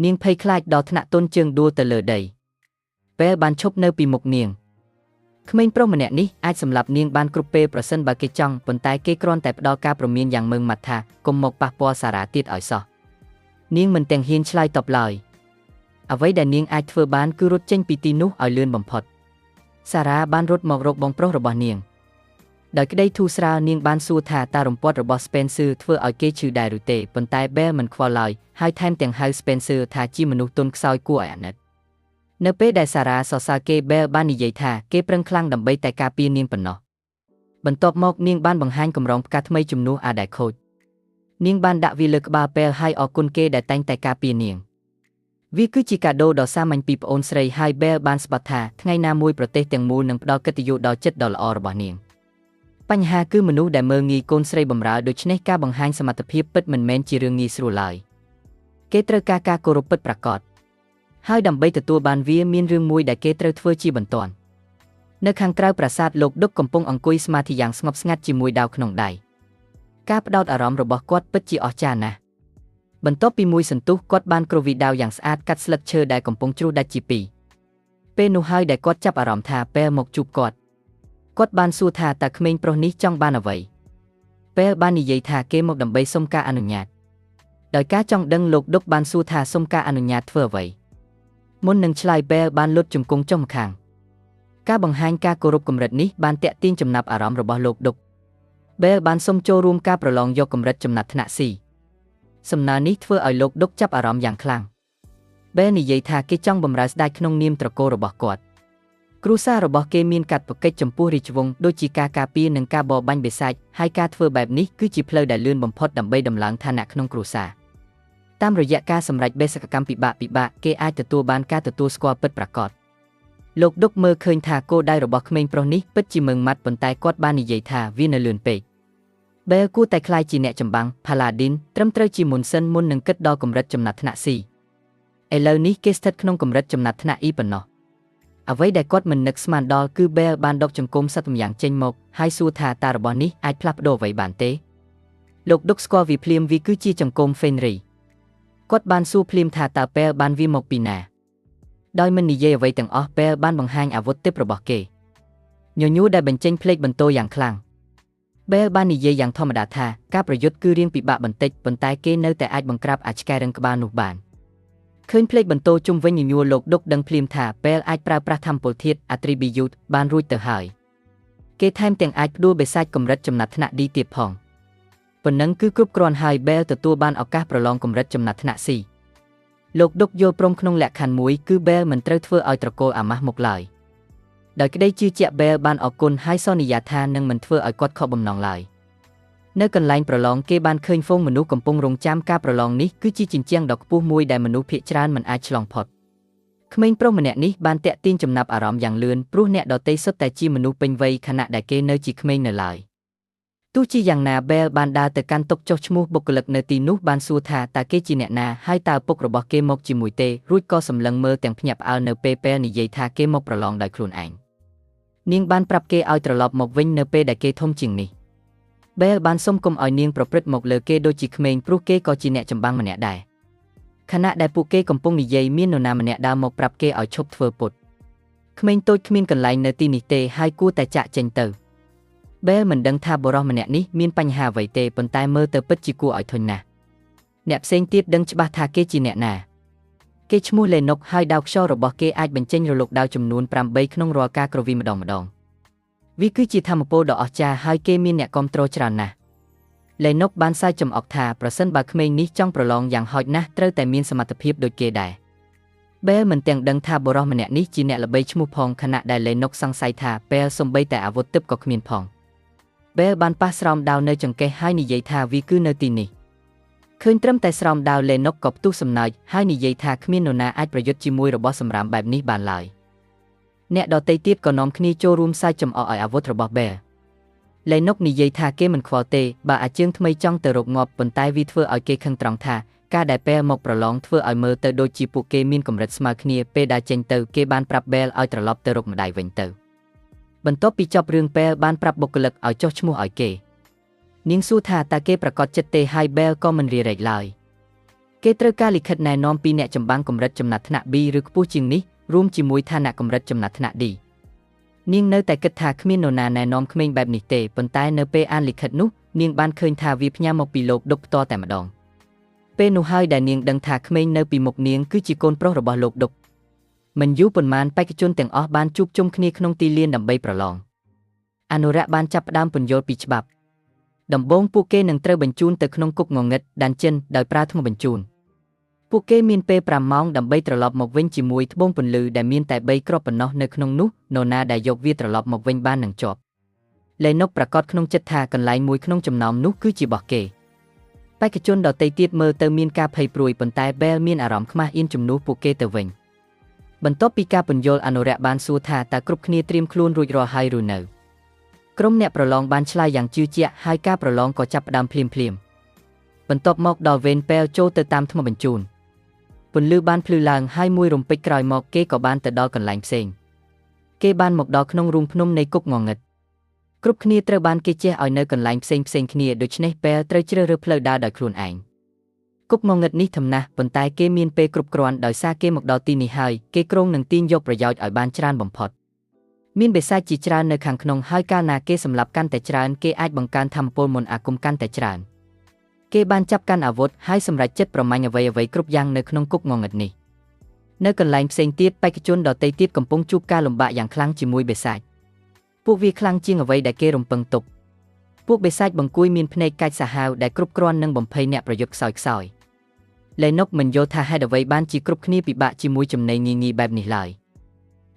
នាងភ័យខ្លាចដល់ថ្នាក់ទន់ជើងដួលទៅលើដី Bell បានឈប់នៅពីមុខនាងក្មេងប្រុសម្នាក់នេះអាចសម្លាប់នាងបានគ្រប់ពេលប្រសិនបើគេចង់ប៉ុន្តែគេគ្រាន់តែផ្ដល់ការព្រមានយ៉ាងម៉ឺងម៉ាត់ថាកុំមកប៉ះពាល់សារ៉ាទៀតឲ្យសោះនាងមិនទាំងហ៊ានឆ្លើយតបឡើយអ្វីដែលនាងអាចធ្វើបានគឺរត់ចេញពីទីនោះឲ្យលឿនបំផុតសារ៉ាបានរត់មករកបងប្រុសរបស់នាងដោយក្តីធូរស្រាលនាងបានសួរថាតើរំពាត់របស់ Spencer ធ្វើឲ្យគេឈឺដែរឬទេប៉ុន្តែ Bell មិនខ្វល់ឡើយហើយថែមទាំងហៅ Spencer ថាជាមនុស្សទន់ខ្សោយគួរឲ្យអាណិតនៅពេលដែលសារ៉ាសរសើរគេ Bell បាននិយាយថាគេប្រឹងខ្លាំងដើម្បីតែការពារនាងប៉ុណ្ណោះបន្ទាប់មកនាងបានបង្ហាញកម្រងផ្កាថ្មីជំនួសអាដែលខូចនាងបានដាក់វាលើក្បាល Bell ហើយអរគុណគេដែលតែងតែការពារនាងវាគឺជាកាដូដ៏សាមញ្ញពីប្អូនស្រីហើយ Bell បានស្បត់ថាថ្ងៃណាមួយប្រទេសទាំងមូលនឹងផ្ដល់កិត្តិយសដល់ចិត្តដ៏ល្អរបស់នាងបញ្ហាគឺមនុស្សដែលមើលងាយកូនស្រីបម្រើដូច្នេះការបង្ហាញសមត្ថភាពពិតមិនមែនជារឿងងាយស្រួលឡើយគេត្រូវការការគោរពពិតប្រាកដហើយដើម្បីទទួលបានវាមានរឿងមួយដែលគេត្រូវធ្វើជាបន្ទាន់នៅខាងក្រៅប្រាសាទលោកឌុកកំពុងអង្គុយស្មាធិយ៉ាងស្ងប់ស្ងាត់ជាមួយដាវក្នុងដៃការផ្ដោតអារម្មណ៍របស់គាត់ពិតជាអស្ចារ្យណាស់បន្ទាប់ពីមួយសន្ទុះគាត់បានគ្រោះវីដាវយ៉ាងស្អាតកាត់ស្លឹកឈើដែលកំពុងជ្រុះដាច់ជាពីរពេលនោះហើយដែលគាត់ចាប់អារម្មណ៍ថាពេលមកជួបគាត់បានសួរថាតើក្មេងប្រុសនេះចង់បានអ្វីពេលបាននិយាយថាគេមកដើម្បីសុំការអនុញ្ញាតដោយការចង់ដឹងលោកឌុកបានសួរថាសុំការអនុញ្ញាតធ្វើអ្វី មុននឹងឆ្លើយ Bell បានលុតជង្គង់ចុះម្ខាងការបង្ហាញការគោរពកម្រិតនេះបានទាក់ទាញចំណាប់អារម្មណ៍របស់លោកដុក Bell បានសុំចូលរួមការប្រឡងយកកម្រិតចំណាត់ថ្នាក់ C សំណើនេះធ្វើឲ្យលោកដុកចាប់អារម្មណ៍យ៉ាងខ្លាំង Bell និយាយថាគេចង់បម្រើស្ដេចក្នុងនាមត្រកូលរបស់គាត់គ្រួសាររបស់គេមានកាតព្វកិច្ចចំពោះរាជវង្សដូចជាការការពារនិងការបរបាញ់បិសាចហើយការធ្វើបែបនេះគឺជាផ្លូវដែលលឿនបំផុតដើម្បីដំឡើងឋានៈក្នុងគ្រួសារតាមរយៈការសម្រេចបេសកកម្មពិបាកគេអាចទទួលបានការទទួលស្គាល់ពិតប្រាកដលោកដុកមើលឃើញថាគោលដៅរបស់ក្មេងប្រុសនេះពិតជាម៉ឺងម៉ាត់ប៉ុន្តែគាត់បាននិយាយថាវានៅលឿនពេក Bell គួរតែក្លាយជាអ្នកចម្បាំង Paladin ត្រឹមត្រូវជាមុនសិនមុននឹងគិតដល់កម្រិតចំណាត់ថ្នាក់ C ឥឡូវនេះគេស្ថិតក្នុងកម្រិតចំណាត់ថ្នាក់ E ប៉ុណ្ណោះអ្វីដែលគាត់មិននឹកស្មានដល់គឺ Bell បានដកចង្គមសត្វម្យ៉ាងចេញមកហើយសួរថាតើរបស់នេះអាចផ្លាស់ប្ដូរអ្វីបានទេលោកដុកស្គាល់វាភ្លាមវាគឺជាចង្គម Fenrir គាត់បានសួរភ្លាមថាតើ Bell បានវាមកពីណាដោយមិននិយាយអ្វីទាំងអស់ Bell បានបង្ហាញអាវុធទិព្វរបស់គេញញួរដែលបញ្ចេញភ្លេចបន្ទោយ៉ាងខ្លាំង Bell បាននិយាយយ៉ាងធម្មតាថាការប្រយុទ្ធគឺរៀងពិបាកបន្តិចប៉ុន្តែគេនៅតែអាចបង្ក្រាបអាចឆ្កែរឹងក្បាលនោះបានឃើញភ្លេចបន្ទោជុំវិញញញួរលោកដុកដឹងភ្លាមថា Bell អាចប្រើប្រាស់ធម្មពលធាតុ Attribute បានរួចទៅហើយគេថែមទាំងអាចផ្ដួលបិសាចកម្រិតចំណាត់ថ្នាក់ D ទៀតផងប៉ុណ្ណឹងគឺគ្រប់គ្រាន់ហើយ Bell ទទួលបានឱកាសប្រឡងកម្រិតចំណាត់ថ្នាក់ C លោកដុកយល់ព្រមក្នុងលក្ខខណ្ឌមួយគឺ Bell មិនត្រូវធ្វើឲ្យត្រកូលអាម៉ាស់មុខឡើយដោយក្តីជឿជាក់ Bell បានអរគុណហើយសន្យាថានឹងមិនធ្វើឲ្យគាត់ខកបំណងឡើយនៅកន្លែងប្រឡងគេបានឃើញហ្វូងមនុស្សកំពុងរង់ចាំការប្រឡងនេះគឺជាជញ្ជាំងដ៏ខ្ពស់មួយដែលមនុស្សភាគច្រើនមិនអាចឆ្លងផុតក្មេងប្រុសម្នាក់នេះបានតាក់ទាញចំណាប់អារម្មណ៍យ៉ាងលឿនព្រោះអ្នកដទៃសុទ្ធតែជាមនុស្សពេញវ័យខណៈដែលគេនៅជាក្មេងនៅឡើយទោះជាយ៉ាងណា Bell បានដើរទៅកាន់តុចុះឈ្មោះបុគ្គលិកនៅទីនោះបានសួរថាតើគេជាអ្នកណាហើយតើឪពុករបស់គេមកជាមួយទេរួចក៏សម្លឹងមើលទាំងភ្ញាក់ផ្អើលនៅពេល Bell និយាយថាគេមកប្រឡងដោយខ្លួនឯងនាងបានប្រាប់គេឲ្យត្រឡប់មកវិញនៅពេលដែលគេធំជាងនេះ Bell បានសុំកុំឲ្យនាងប្រព្រឹត្តមកលើគេដូចជាក្មេងព្រោះគេក៏ជាអ្នកចម្បាំងម្នាក់ដែរខណៈដែលពួកគេកំពុងនិយាយមាននរណាម្នាក់ដើរមកប្រាប់គេឲ្យឈប់ធ្វើពុតក្មេងតូចគ្មានកន្លែងនៅទីនេះទេហើយគួរតែចាក់ចេញទៅ Bell មិនដឹងថាបុរសម្នាក់នេះមានបញ្ហាអ្វីទេប៉ុន្តែមើលទៅពិតជាគួរឲ្យធុញណាស់អ្នកផ្សេងទៀតដឹងច្បាស់ថាគេជាអ្នកណាគេឈ្មោះ Lennox ហើយដាវខ្យល់របស់គេអាចបញ្ចេញរលកដាវចំនួន8ក្នុងរាល់ការគ្រវីម្ដងវាគឺជាធម្មពលដ៏អស្ចារ្យហើយគេមានអ្នកគាំទ្រច្រើនណាស់ Lennox បានសើចចំអកថាប្រសិនបើក្មេងនេះចង់ប្រឡងយ៉ាងហោចណាស់ត្រូវតែមានសមត្ថភាពដូចគេដែរ Bell មិនទាំងដឹងថាបុរសម្នាក់នេះជាអ្នកល្បីឈ្មោះផងខណៈដែល Lennox សង្ស័យថា Bell សំបីតែអាវុធទិព្វក៏គ្មានផង Bell បានប៉ះស្រោមដាវនៅចង្កេះហើយនិយាយថាវាគឺនៅទីនេះឃើញត្រឹមតែស្រោមដាវ Lennox ក៏ផ្ទុះសំណើចហើយនិយាយថាគ្មាននរណាអាចប្រយុទ្ធជាមួយរបស់សម្រាមបែបនេះបានឡើយអ្នកដទៃទៀតក៏នាំគ្នាចូលរួមសើចចំអកឲ្យអាវុធរបស់ Bell Lennox និយាយថាគេមិនខ្វល់ទេបើអាជើងថ្មីចង់ទៅរកងាប់ប៉ុន្តែវាធ្វើឲ្យគេខឹងត្រង់ថាការដែល Bell មកប្រឡងធ្វើឲ្យមើលទៅដូចជាពួកគេមានកម្រិតស្មើគ្នាពេលដែលចេញទៅគេបានប្រាប់ Bell ឲ្យត្រឡប់ទៅរកម្ដាយវិញទៅបន្ទាប់ពីចប់រឿង Bell បានប្រាប់បុគ្គលិកឲ្យចុះឈ្មោះឲ្យគេនាងសួរថាតើគេប្រកាសចិត្តទេហើយ Bell ក៏មិនរារែកឡើយគេត្រូវការលិខិតណែនាំពីអ្នកចម្បាំងកម្រិតចំណាត់ថ្នាក់ B ឬខ្ពស់ជាងនេះរួមជាមួយឋានៈកម្រិតចំណាត់ថ្នាក់ D នាងនៅតែគិតថាគ្មាននរណាណែនាំក្មេងបែបនេះទេប៉ុន្តែនៅពេលអានលិខិតនោះនាងបានឃើញថាវាផ្ញើមកពីលោកដុកផ្ទាល់តែម្ដងពេលនោះហើយដែលនាងដឹងថាក្មេងនៅពីមុខនាងគឺជាកូនប្រុសរបស់លោកដុកមិនយូរប៉ុន្មានបេក្ខជនទាំងអស់បានជួបជុំគ្នាក្នុងទីលានដើម្បីប្រឡងអនុរៈបានចាប់ផ្ដើមពន្យល់ពីច្បាប់ដំបូងពួកគេនឹងត្រូវបញ្ជូនទៅក្នុងគុកងងឹតដានចិនដោយប្រើថ្មបញ្ជូនពួកគេមានពេល5ម៉ោងដើម្បីត្រឡប់មកវិញជាមួយត្បូងពន្លឺដែលមានតែ3គ្រាប់ប៉ុណ្ណោះនៅក្នុងនោះនរណាដែលយកវាត្រឡប់មកវិញបាននឹងជាប់ Lennox ប្រកាសក្នុងចិត្តថាកន្លែងមួយក្នុងចំណោមនោះគឺជារបស់គេបេក្ខជនដទៃទៀតមើលទៅមានការភ័យព្រួយប៉ុន្តែ Bell មានអារម្មណ៍ខ្មាស់អៀនជំនួសពួកគេទៅវិញបន្ទាប់ពីការពន្យល់អនុរៈបានសួរថាតើគ្រប់គ្នាត្រៀមខ្លួនរួចរាល់ហើយឬនៅក្រុមអ្នកប្រឡងបានឆ្លើយយ៉ាងជឿជាក់ហើយការប្រឡងក៏ចាប់ផ្ដើមភ្លាមបន្ទាប់មកដល់វេន Bell ចូលទៅតាមថ្មបញ្ជូនពន្លឺបានភ្លឺឡើងហើយមួយរំពេចក្រោយមកគេក៏បានទៅដល់កន្លែងផ្សេងគេបានមកដល់ក្នុងរូងភ្នំនៃគុកងងឹតគ្រប់គ្នាត្រូវបានគេជះឲ្យនៅកន្លែងផ្សេងគ្នាដូច្នេះ Bell ត្រូវជ្រើសរើសផ្លូវដើរដោយខ្លួនឯងគុកងងឹតនេះធំណាស់ប៉ុន្តែគេមានពេលគ្រប់គ្រាន់ដោយសារគេមកដល់ទីនេះហើយគេគ្រោងនឹងទាញយកប្រយោជន៍ឲ្យបានច្រើនបំផុតមានបិសាចជាច្រើននៅខាងក្នុងហើយកាលណាគេសម្លាប់កាន់តែច្រើនគេអាចបង្កើនថាមពលមន្តអាគមកាន់តែច្រើនគេបានចាប់កាន់អាវុធហើយសម្រេចចិត្តប្រមាញ់អ្វីគ្រប់យ៉ាងនៅក្នុងគុកងងឹតនេះ នៅកន្លែងផ្សេងទៀតបេក្ខជនដទៃទៀតកំពុងជួបការលំបាកយ៉ាងខ្លាំងជាមួយបិសាចពួកវាខ្លាំងជាងអ្វីដែលគេរំពឹងទុកពួកបិសាចបង្គួយមានភ្នែកកាច់សាហាវដែលគ្រប់គ្រាន់នឹងបំភ័យអ្នកប្រយុទ្ធខ្សោយលេនុកមិនយល់ថាហេតុអ្វីបានជាគ្រប់គ្នាពិបាកជាមួយចំណីងាយៗបែបនេះឡើយ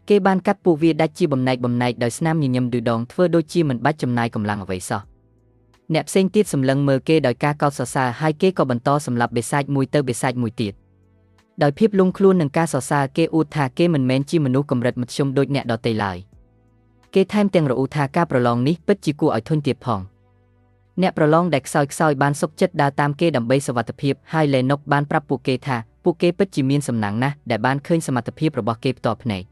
គេបានកាត់ពួកវាដាច់ជាបំណែកដោយស្នាមញញឹមឌឺដងធ្វើដូចជាមិនបាច់ចំណាយកម្លាំងអ្វីសោះអ្នកផ្សេងទៀតសម្លឹងមើលគេដោយការកោតសរសើរហើយគេក៏បន្តសម្លាប់បិសាចមួយទៅបិសាចមួយទៀតដោយភាពលងខ្លួននឹងការសរសើរគេអួតថាគេមិនមែនជាមនុស្សកម្រិតមធ្យមដូចអ្នកដទៃឡើយគេថែមទាំងរអ៊ូថាការប្រឡងនេះពិតជាគួរឲ្យធុញទៀតផងអ្នកប្រឡងដែលខ្សោយបានសុខចិត្តដើរតាមគេដើម្បីសុវត្ថិភាពហើយលេនុកបានប្រាប់ពួកគេថាពួកគេពិតជាមានសំណាងណាស់ដែលបានឃើញសមត្ថភាពរបស់គេផ្ទាល់ភ្នែក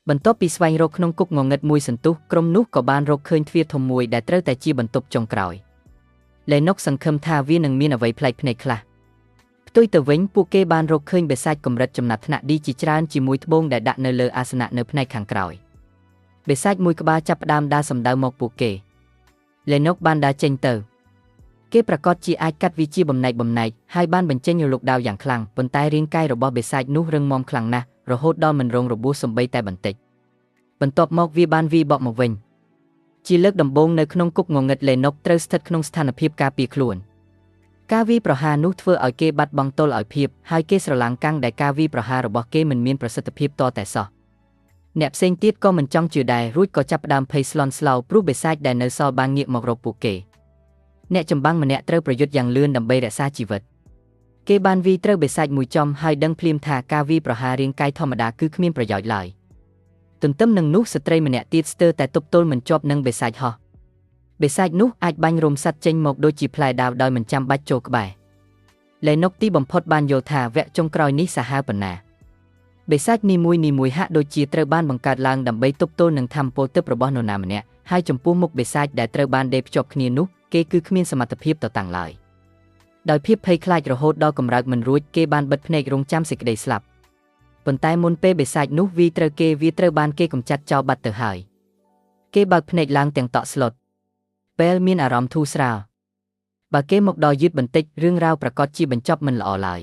បន្ទាប់ពីស្វែងរកក្នុងគុកងងឹតមួយសន្ទុះក្រុមនោះក៏បានរកឃើញទ្វារធំមួយដែលត្រូវតែជាបន្ទប់ចុងក្រោយលេនុកសង្ឃឹមថាវានឹងមានអ្វីប្លែកភ្នែកខ្លះផ្ទុយទៅវិញពួកគេបានរកឃើញបិសាចកម្រិតចំណាត់ថ្នាក់ឌីជាច្រើនជាមួយត្បូងដែលដាក់នៅលើអាសនៈនៅផ្នែកខាងក្រោយបិសាចមួយក្បាលចាប់ផ្ដើមដើរសម្ដៅមកពួកគេលេនុកបានដើរចេញទៅគេប្រកាសជាអាចកាត់វាជាបំណែកហើយបានបញ្ចេញរលកដាវយ៉ាងខ្លាំងប៉ុន្តែរាងកាយរបស់បិសាចនោះរឹងមាំខ្លាំងណាស់រហូតដល់មិនរងរបួសសូម្បីតែបន្តិចបន្ទាប់មកវាបានវាយបកមកវិញជាលើកដំបូងនៅក្នុងគុកងងឹតលេនុកត្រូវស្ថិតក្នុងស្ថានភាពការពារខ្លួនការវាយប្រហារនោះធ្វើឲ្យគេបាត់បង់តុល្យភាពហើយគេស្រឡាំងកាំងដែលការវាយប្រហាររបស់គេមិនមានប្រសិទ្ធភាពតតែសោះអ្នកផ្សេងទៀតក៏មិនចង់ជឿដែររួចក៏ចាប់ផ្ដើមភ័យស្លន់ស្លោព្រោះបិសាចដែលនៅសល់បានងាកមករកពួកគេអ្នកចម្បាំងម្នាក់ត្រូវប្រយុទ្ធយ៉ាងលឿនដើម្បីរក្សាជីវិតគេបានវាយត្រូវបិសាចមួយចំហើយដឹងភ្លាមថាការវាយប្រហាររាងកាយធម្មតាគឺគ្មានប្រយោជន៍ឡើយទន្ទឹមនឹងនោះស្ត្រីម្នាក់ទៀតស្ទើរតែទប់ទល់មិនជាប់នឹងបិសាចហោះបិសាចនោះអាចបាញ់រោមសត្វចេញមកដូចជាផ្លែដាវដោយមិនចាំបាច់ចូលក្បែរលេនុកទីបំផុតបានយល់ថាវគ្គចុងក្រោយនេះសាហាវប៉ុណ្ណាបិសាចនីមួយហាក់ដូចជាត្រូវបានបង្កើតឡើងដើម្បីទប់ទល់នឹងថាមពលទិព្វរបស់នរណាម្នាក់ហើយចំពោះមុខបិសាចដែលត្រូវបានដេរភ្ជាប់គ្នានោះគេគឺគ្មានសមត្ថភាពតតាំងឡើយដោយភាពភ័យខ្លាចរហូតដល់កម្រើកមិនរួចគេបានបិទភ្នែករងចាំសេចក្តីស្លាប់ប៉ុន្តែមុនពេលបិសាចនោះវាត្រូវបានគេកម្ចាត់ចោលបាត់ទៅហើយគេបើកភ្នែកឡើងទាំងតក់ស្លុតពេលមានអារម្មណ៍ធូរស្រាលបើគេមកដល់យឺតបន្តិចរឿងរ៉ាវប្រកាសជាបញ្ចប់មិនល្អឡើយ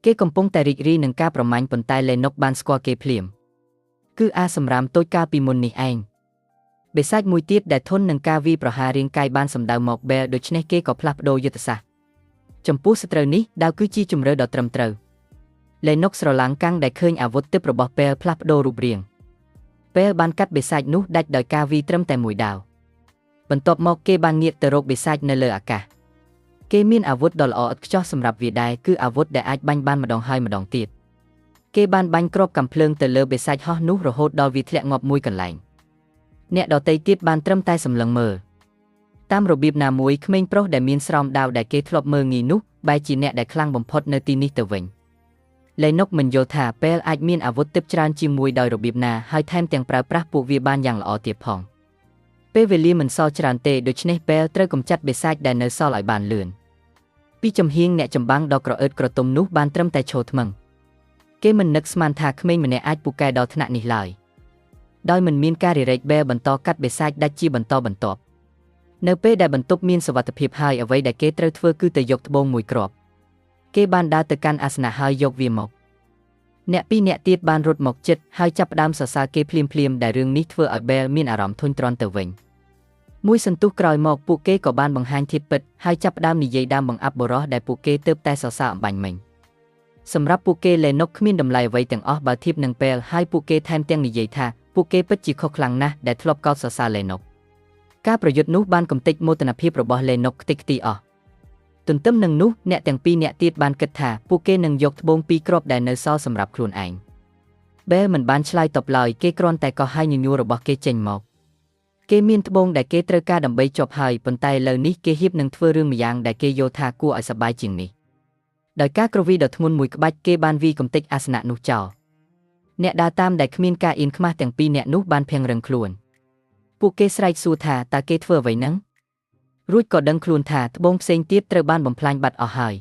គេកំពុងតែរីករាយនឹងការប្រមាញ់ប៉ុន្តែលេនុកបានស្គាល់គេភ្លាមគឺអាសម្រាមតូចកាលពីមុននេះឯងបិសាចមួយទៀតដែលធន់នឹងការវាយប្រហាររាងកាយបានសម្ដៅមកបែលដូច្នេះគេក៏ផ្លាស់ប្ដូរយុទ្ធសាស្ត្រចំពោះសត្រូវនេះដាវគឺជាជម្រើសដ៏ត្រឹមត្រូវលេនុកស្រឡាំងកាំងដែលឃើញអាវុធទិព្វរបស់បែលផ្លាស់ប្ដូររូបរាងបែលបានកាត់បិសាចនោះដាច់ដោយការវាយត្រឹមតែមួយដាវបន្ទាប់មកគេបានងាកទៅរកបិសាចនៅលើអាកាសគេមានអាវុធដ៏ល្អឥតខ្ចោះសម្រាប់វាដែរគឺអាវុធដែលអាចបាញ់បានម្ដងហើយម្ដងទៀតគេបានបាញ់គ្រាប់កាំភ្លើងទៅលើបិសាចហោះនោះរហូតដល់វាធ្លាក់ងាប់មួយកន្លែងអ្នកដទៃទៀតបានត្រឹមតែសម្លឹងមើលតាមរបៀបណាមួយក្មេងប្រុសដែលមានស្រោមដាវដែលគេធ្លាប់មើលងាយនោះបែរជាអ្នកដែលខ្លាំងបំផុតនៅទីនេះទៅវិញលេនុកមិនយល់ថាពេលអាចមានអាវុធទិព្វច្រើនជាមួយដោយរបៀបណាហើយថែមទាំងប្រើប្រាស់ពួកវាបានយ៉ាងល្អទៀតផងពេលវេលាមិនសល់ច្រើនទេដូច្នេះពេលត្រូវកម្ចាត់បិសាចដែលនៅសល់ឲ្យបានលឿនពីចំហៀងអ្នកចម្បាំងដ៏ក្រអឺតក្រទុំនោះបានត្រឹមតែឈរថ្មឹងគេមិននឹកស្មានថាក្មេងម្នាក់អាចពូកែដល់ថ្នាក់នេះឡើយដោយមិនមានការរិរែកបែបន្តកាត់បិសាចដាច់ជាបន្តបន្ទាប់នៅពេលដែលបន្ទប់មានសុវត្ថិភាពហើយអ្វីដែលគេត្រូវធ្វើគឺទៅយកត្បូងមួយគ្រាប់គេបានដើរទៅកាន់អាសនៈហើយយកវាមកអ្នកពីរនាក់ទៀតបានរត់មកជិតហើយចាប់ផ្ដើមសរសើរគេភ្លាមដែលរឿងនេះធ្វើឲ្យបែលមានអារម្មណ៍ធុញទ្រាន់ទៅវិញមួយសន្ទុះក្រោយមកពួកគេក៏បានបង្ហាញធាតុពិតហើយចាប់ផ្ដើមនិយាយដើមបង្អាប់បរិះដែលពួកគេទើបតែសរសើរអំបញ្ញមិញសម្រាប់ពួកគេលេនុកគ្មានតម្លៃអ្វីទាំងអស់បើធៀបនឹងបែលហើយពួកគេថែមទាំងនិយាយថាពួកគេពិតជាខុសខ្លាំងណាស់ដែលធ្លាប់កោតសរសើរលេនុកការប្រយុទ្ធនោះបានកំទេចមោទនភាពរបស់លេនុកខ្ទេចខ្ទីអស់ទន្ទឹមនឹងនោះអ្នកទាំងពីរនាក់ទៀតបានគិតថាពួកគេនឹងយកត្បូងពីរគ្រាប់ដែលនៅសល់សម្រាប់ខ្លួនឯងបែលមិនបានឆ្លើយតបឡើយគេគ្រាន់តែកោះហើយញញួររបស់គេចេញមកគេមានត្បូងដែលគេត្រូវការដើម្បីជាប់ហើយប៉ុន្តែឥឡូវនេះគេហ៊ាននឹងធ្វើរឿងម្យ៉ាងដែលគេយល់ថាគួរឲ្យសប្បាយជាងនេះដោយការគ្រវីដ៏ធ្ងន់មួយក្បាច់គេបានវាយកំទេចអាសនៈនោះចោលអ្នកដើរតាមដែលគ្មានការអៀនខ្មាស់ទាំងពីរនាក់នោះបានភាំងរឹងខ្លួនពួកគេស្រែកសួរថាតើគេធ្វើអ្វីហ្នឹងរួចក៏ដឹងខ្លួនថាត្បូងផ្សេងទៀតត្រូវបានបំផ្លាញបាត់អស់ហើយ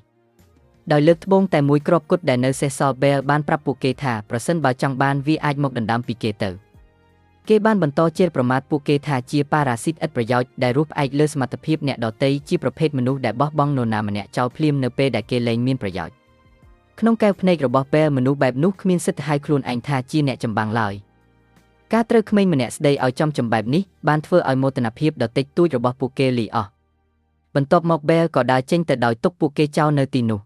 ដោយលើកត្បូងតែមួយគ្រាប់គត់ដែលនៅសេសសល់បែលបានប្រាប់ពួកគេថាប្រសិនបើចង់បានវាអាចមកដណ្ដើមពីគេទៅគេបានបន្តជេរប្រមាថពួកគេថាជាប៉ារ៉ាស៊ីតឥតប្រយោជន៍ដែលរស់ផ្អែកលើសមត្ថភាពអ្នកដទៃជាប្រភេទមនុស្សដែលបោះបង់នរណាម្នាក់ចោលភ្លាមនៅពេលដែលគេលែងមានប្រយោជន៍ ក្នុងកែវភ្នែករបស់ពេលមនុស្សបែបនោះគ្មានសិទ្ធិឲ្យខ្លួនឯងថាជាអ្នកចម្បាំងឡើយការត្រូវក្មេងម្នាក់ស្ដីឲ្យចំចំបែបនេះបានធ្វើឲ្យមោទនភាពដ៏តិចតួចរបស់ពួកគេលីអស់បន្ទាប់មកបែលក៏ដើរចេញទៅដោយទុកពួកគេចោលនៅទីនោ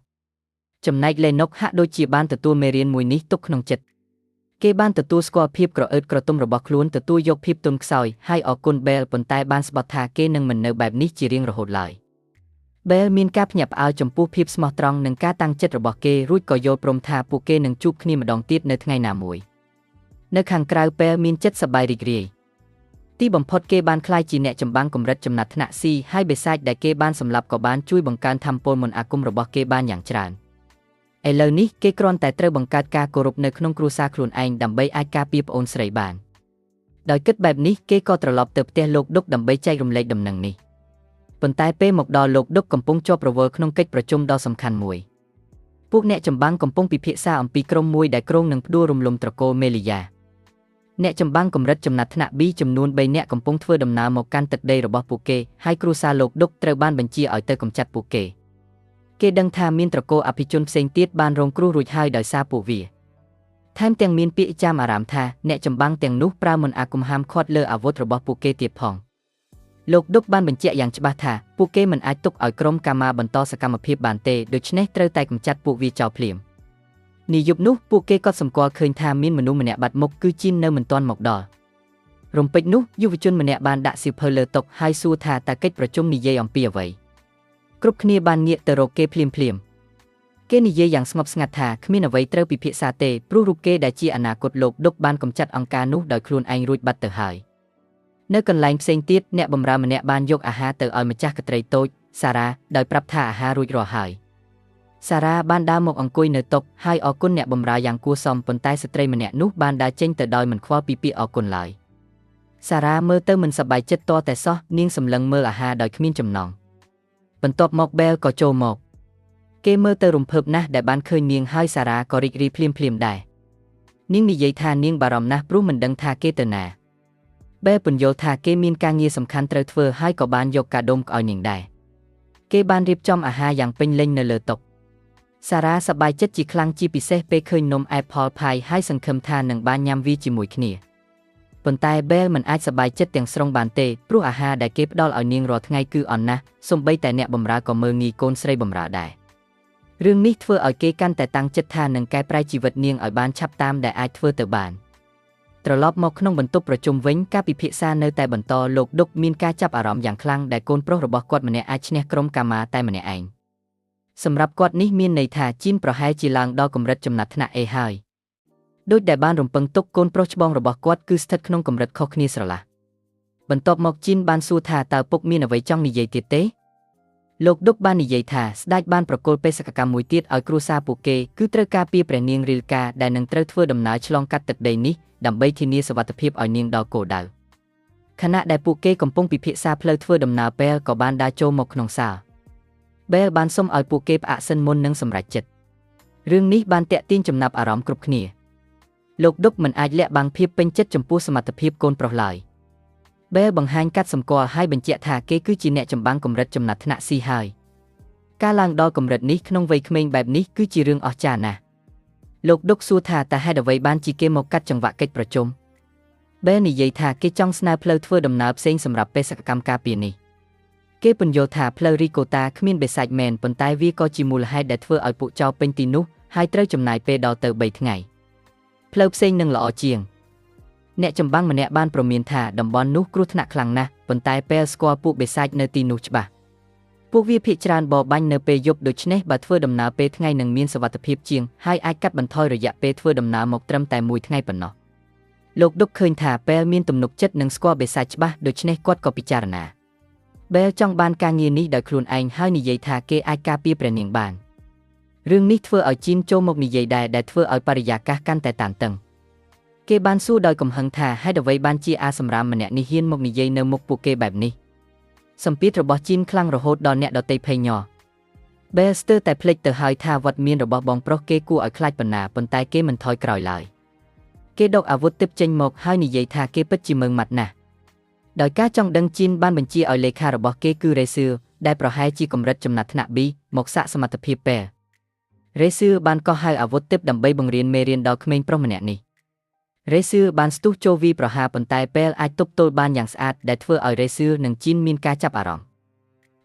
ះចំណែកលេណុកហាក់ដូចជាបានទទួលមេរៀនមួយនេះទុកក្នុងចិត្តគេបានទទួលស្គាល់ភាពក្រអឺតក្រទុំរបស់ខ្លួនទទួលយកភាពទន់ខ្សោយហើយអរគុណបែលប៉ុន្តែបានស្បត់ថាគេនឹងមិននៅបែបនេះជារៀងរហូតឡើយបែលមានការភ្ញាក់ផ្អើលចំពោះភាពស្មោះត្រង់និងការតាំងចិត្តរបស់គេរួចក៏យល់ព្រមថាពួកគេនឹងជួបគ្នាម្ដងទៀតនៅថ្ងៃណាមួយនៅខាងក្រៅបែលមានចិត្តសប្បាយរីករាយទីបំផុតគេបានក្លាយជាអ្នកចម្បាំងកម្រិតចំណាត់ថ្នាក់ C ហើយបិសាចដែលគេបានសម្លាប់ក៏បានជួយបង្កើនថាមពលមន្តអាគមរបស់គេបានយ៉ាងច្រើនឥឡូវនេះគេគ្រាន់តែត្រូវបង្កើតការគោរពនៅក្នុងគ្រួសារខ្លួនឯងដើម្បីអាចការពារប្អូនស្រីបានដោយគិតបែបនេះគេក៏ត្រឡប់ទៅផ្ទះលោកឌុកដើម្បីចែករំលែកដំណឹងនេះប៉ុន្តែពេលមកដល់លោកឌុកកំពុងជាប់រវល់ក្នុងកិច្ចប្រជុំដ៏សំខាន់មួយពួកអ្នកចម្បាំងកំពុងពិភាក្សាអំពីក្រុមមួយដែលគ្រោងនឹងផ្ដួលរំលំត្រកូលមេលីយ៉ាអ្នកចម្បាំងកម្រិតចំណាត់ថ្នាក់ B ចំនួន3នាក់កំពុងធ្វើដំណើរមកកាន់ទឹកដីរបស់ពួកគេហើយគ្រួសារលោកឌុកត្រូវបានបញ្ជាឲ្យទៅកម្ចាត់ពួកគេដឹងថាមានត្រកូលអភិជនផ្សេងទៀតបានរងគ្រោះរួចហើយដោយសារពួកវាថែមទាំងមានពាក្យចាំអារ៉ាមថាអ្នកចម្បាំងទាំងនោះប្រើមន្តអាគមហាមឃាត់លើអាវុធរបស់ពួកគេទៀតផងលោកឌុកបានបញ្ជាក់យ៉ាងច្បាស់ថាពួកគេមិនអាចទុកឲ្យក្រុមកាម៉ាបន្តសកម្មភាពបានទេដូច្នេះត្រូវតែកម្ចាត់ពួកវាចោលភ្លាមនាយប់នោះពួកគេក៏សម្គាល់ឃើញថាមានមនុស្សម្នាក់បាត់មុខគឺជីននៅមិនទាន់មកដល់រំពេចនោះយុវជនម្នាក់បានដាក់សៀវភៅលើតុហើយសួរថាតើកិច្ចប្រជុំនិយាយអំពីអ្វីគ្រប់គ្នាបានងាកទៅរកគេភ្លាមគេនិយាយយ៉ាងស្ងប់ស្ងាត់ថាគ្មានអ្វីត្រូវពិភាក្សាទេព្រោះរូបគេដែលជាអនាគតលោកឌុកបានកម្ចាត់អង្គការនោះដោយខ្លួនឯងរួចបាត់ទៅហើយនៅកន្លែងផ្សេងទៀតអ្នកបម្រើម្នាក់បានយកអាហារទៅឲ្យម្ចាស់កត្រីតូចសារ៉ាដោយប្រាប់ថាអាហាររួចរាល់ហើយសារ៉ាបានដើរមកអង្គុយនៅតុហើយអរគុណអ្នកបម្រើយ៉ាងគួរសមប៉ុន្តែស្ត្រីម្នាក់នោះបានដើរចេញទៅដោយមិនខ្វល់ពីពាក្យអរគុណឡើយសារ៉ាមើលទៅមិនសប្បាយចិត្តទាល់តែសោះនាងសម្លឹងមើលអាហារដោយគ្មានចំណងបន្ទាប់មកបែលក៏ចូលមកគេមើលទៅរំភើបណាស់ដែលបានឃើញនាងហើយសារ៉ាក៏រីករាយភ្លាមដែរនាងនិយាយថានាងបារម្ភណាស់ព្រោះមិនដឹងថាគេទៅណាបែលពន្យល់ថាគេមានការងារសំខាន់ត្រូវធ្វើហើយក៏បានយកកាដូមកឲ្យនាងដែរគេបានរៀបចំអាហារយ៉ាងពេញលេញនៅលើតុសារ៉ាសប្បាយចិត្តជាខ្លាំងជាពិសេសពេលឃើញនំ Apple Pie ហើយសង្ឃឹមថានឹងបានញ៉ាំវាជាមួយគ្នាប៉ុន្តែបែលមិនអាចសប្បាយចិត្តទាំងស្រុងបានទេព្រោះអាហារដែលគេផ្ដល់ឲ្យនាងរាល់ថ្ងៃគឺអន់ណាស់សូម្បីតែអ្នកបម្រើក៏មើលងាយកូនស្រីបម្រើដែររឿងនេះធ្វើឲ្យគេកាន់តែតាំងចិត្តថានឹងកែប្រែជីវិតនាងឲ្យបានឆាប់តាមដែលអាចធ្វើទៅបានត្រឡប់មកក្នុងបន្ទប់ប្រជុំវិញការពិភាក្សានៅតែបន្តលោកឌុកមានការចាប់អារម្មណ៍យ៉ាងខ្លាំងដែលកូនប្រុសរបស់គាត់ម្នាក់អាចឈ្នះក្រុមកាម៉ាតែម្នាក់ឯងសម្រាប់គាត់នេះមានន័យថាជីនប្រហែលជាឡើងដល់កម្រិតចំណាត់ថ្នាក់ A ហើយដូចដែលបានរំពឹងទុកកូនប្រុសច្បងរបស់គាត់គឺស្ថិតក្នុងកម្រិតខុសគ្នាស្រឡះបន្ទាប់មកជីនបានសួរថាតើពុកមានអ្វីចង់និយាយទៀតទេលោកឌុកបាននិយាយថាស្ដេចបានប្រគល់បេសកកម្មមួយទៀតឲ្យគ្រួសារពួកគេគឺត្រូវការពារព្រះនាងរីលកាដែលនឹងត្រូវធ្វើដំណើរឆ្លងកាត់ទឹកដីនេះដើម្បីធានាសុវត្ថិភាពឲ្យនាងដល់គោលដៅខណៈដែលពួកគេកំពុងពិភាក្សាផ្លូវធ្វើដំណើរបែលក៏បានដើរចូលមកក្នុងសាលបែលបានសុំឲ្យពួកគេផ្អាកសិនមុននឹងសម្រេចចិត្តរឿងនេះបានទាក់ទាញចំណាប់អារម្មណ៍គ្រប់គ្នាលោកឌុកមិនអាចលាក់បាំងភាពពេញចិត្តចំពោះសមត្ថភាពកូនប្រុសឡើយបែលបង្ហាញកាត់សម្គាល់ហើយបញ្ជាក់ថាគេគឺជាអ្នកចម្បាំងកម្រិតចំណាត់ថ្នាក់ C ហើយការឡើងដល់កម្រិតនេះក្នុងវ័យក្មេងបែបនេះគឺជារឿងអស្ចារ្យណាស់លោកឌុកសួរថាតើហេតុអ្វីបានជាគេមកកាត់ចង្វាក់កិច្ចប្រជុំបែលនិយាយថាគេចង់ស្នើផ្លូវធ្វើដំណើរផ្សេងសម្រាប់បេសកកម្មការពារនេះគេពន្យល់ថាផ្លូវរីកូតាគ្មានបេសាច់មែនប៉ុន្តែវាក៏ជាមូលហេតុដែលធ្វើឲ្យពួកចោរពេញទីនោះហើយត្រូវចំណាយពេលដល់ទៅ3ថ្ងៃផ្លូវផ្សេងនឹងល្អជាងអ្នកចម្បាំងម្នាក់បានប្រមានថាតំបន់នោះគ្រោះថ្នាក់ខ្លាំងណាស់ប៉ុន្តែពេលស្គាល់ពួកបេសាច់នៅទីនោះច្បាស់ពួកវាភាគច្រើនបរបាញ់នៅពេលយប់ដូច្នេះបើធ្វើដំណើរពេលថ្ងៃនឹងមានសុវត្ថិភាពជាងហើយអាចកាត់បន្ថយរយៈពេលធ្វើដំណើរមកត្រឹមតែ1ថ្ងៃប៉ុណ្ណោះលោកឌុកឃើញថាពេលមានទំនុកចិត្តនឹងស្គាល់បេសាច់ច្បាស់ដូច្នេះគាត់ក៏ពិចារណាបែលចង់បានការងារនេះដោយខ្លួនឯងហើយនិយាយថាគេអាចការពារព្រះនាងបានរឿងនេះធ្វើឲ្យជីនចូលមកនិយាយដែលធ្វើឲ្យបរិយាកាសកាន់តែតានតឹងគេបានសួរដោយកំហឹងថាហេតុអ្វីបានជាអាសម្រាមម្នាក់នេះហ៊ានមកនិយាយនៅមុខពួកគេបែបនេះសម្ពាធរបស់ជីនខ្លាំងរហូតដល់អ្នកដទៃភ័យញ័របែលស្ទើរតែភ្លេចទៅហើយថាវត្តមានរបស់បងប្រុសគេគួរឲ្យខ្លាចប៉ុណ្ណាប៉ុន្តែគេមិនថយក្រោយឡើយគេដកអាវុធទិបចេញមកហើយនិយាយថាគេពិតជាមើងម៉ាត់ណាស់ដោយការចង់ដឹងជីនបានបញ្ជាឲ្យលេខារបស់គេគឺរេសឺដែលប្រហែលជាកម្រិតចំណាត់ថ្នាក់ B មកសាកសមត្ថភាពបែល រេស៊ឺបានក៏ហៅអាវុធទិព្វដើម្បីបង្រៀនមេរៀនដល់ក្មេងប្រុសម្នាក់នេះរេស៊ឺបានស្ទុះចូលវីប្រហារប៉ុន្តែពេលអាចទប់ទល់បានយ៉ាងស្អាតដែលធ្វើឲ្យរេស៊ឺនិងជីនមានការចាប់អារម្មណ៍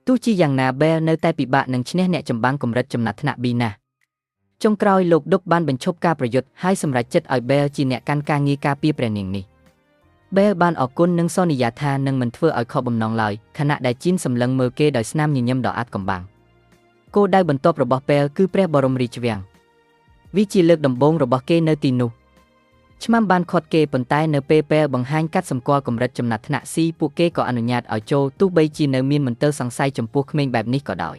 ទោះជាយ៉ាងណាបែលនៅតែពិបាកនឹងឈ្នះអ្នកចម្បាំងកម្រិតចំណាត់ថ្នាក់ B ណាស់ចុងក្រោយលោកឌុកបានបញ្ឈប់ការប្រយុទ្ធហើយសម្រេចចិត្តឲ្យបែលជាអ្នកកាន់ការងារការពារព្រះនាងនេះបែលបានអរគុណនិងសន្យាថានឹងមិនធ្វើឲ្យខកបំណងឡើយខណៈដែលជីនសម្លឹងមើលគេដោយស្នាមញញឹមដ៏អាថ៌កំបាំងគោលដៅបន្ទាប់របស់បែលគឺព្រះបរមរាជវាំងវាជាលើកដំបូងរបស់គេនៅទីនោះឆ្មាំបានខាត់គេប៉ុន្តែនៅពេលបែលបង្ហាញកាត់សម្គាល់កម្រិតចំណាត់ថ្នាក់ C ពួកគេក៏អនុញ្ញាតឲ្យចូលទោះបីជានៅមានមន្ទិលសង្ស័យចំពោះក្មេងបែបនេះក៏ដោយ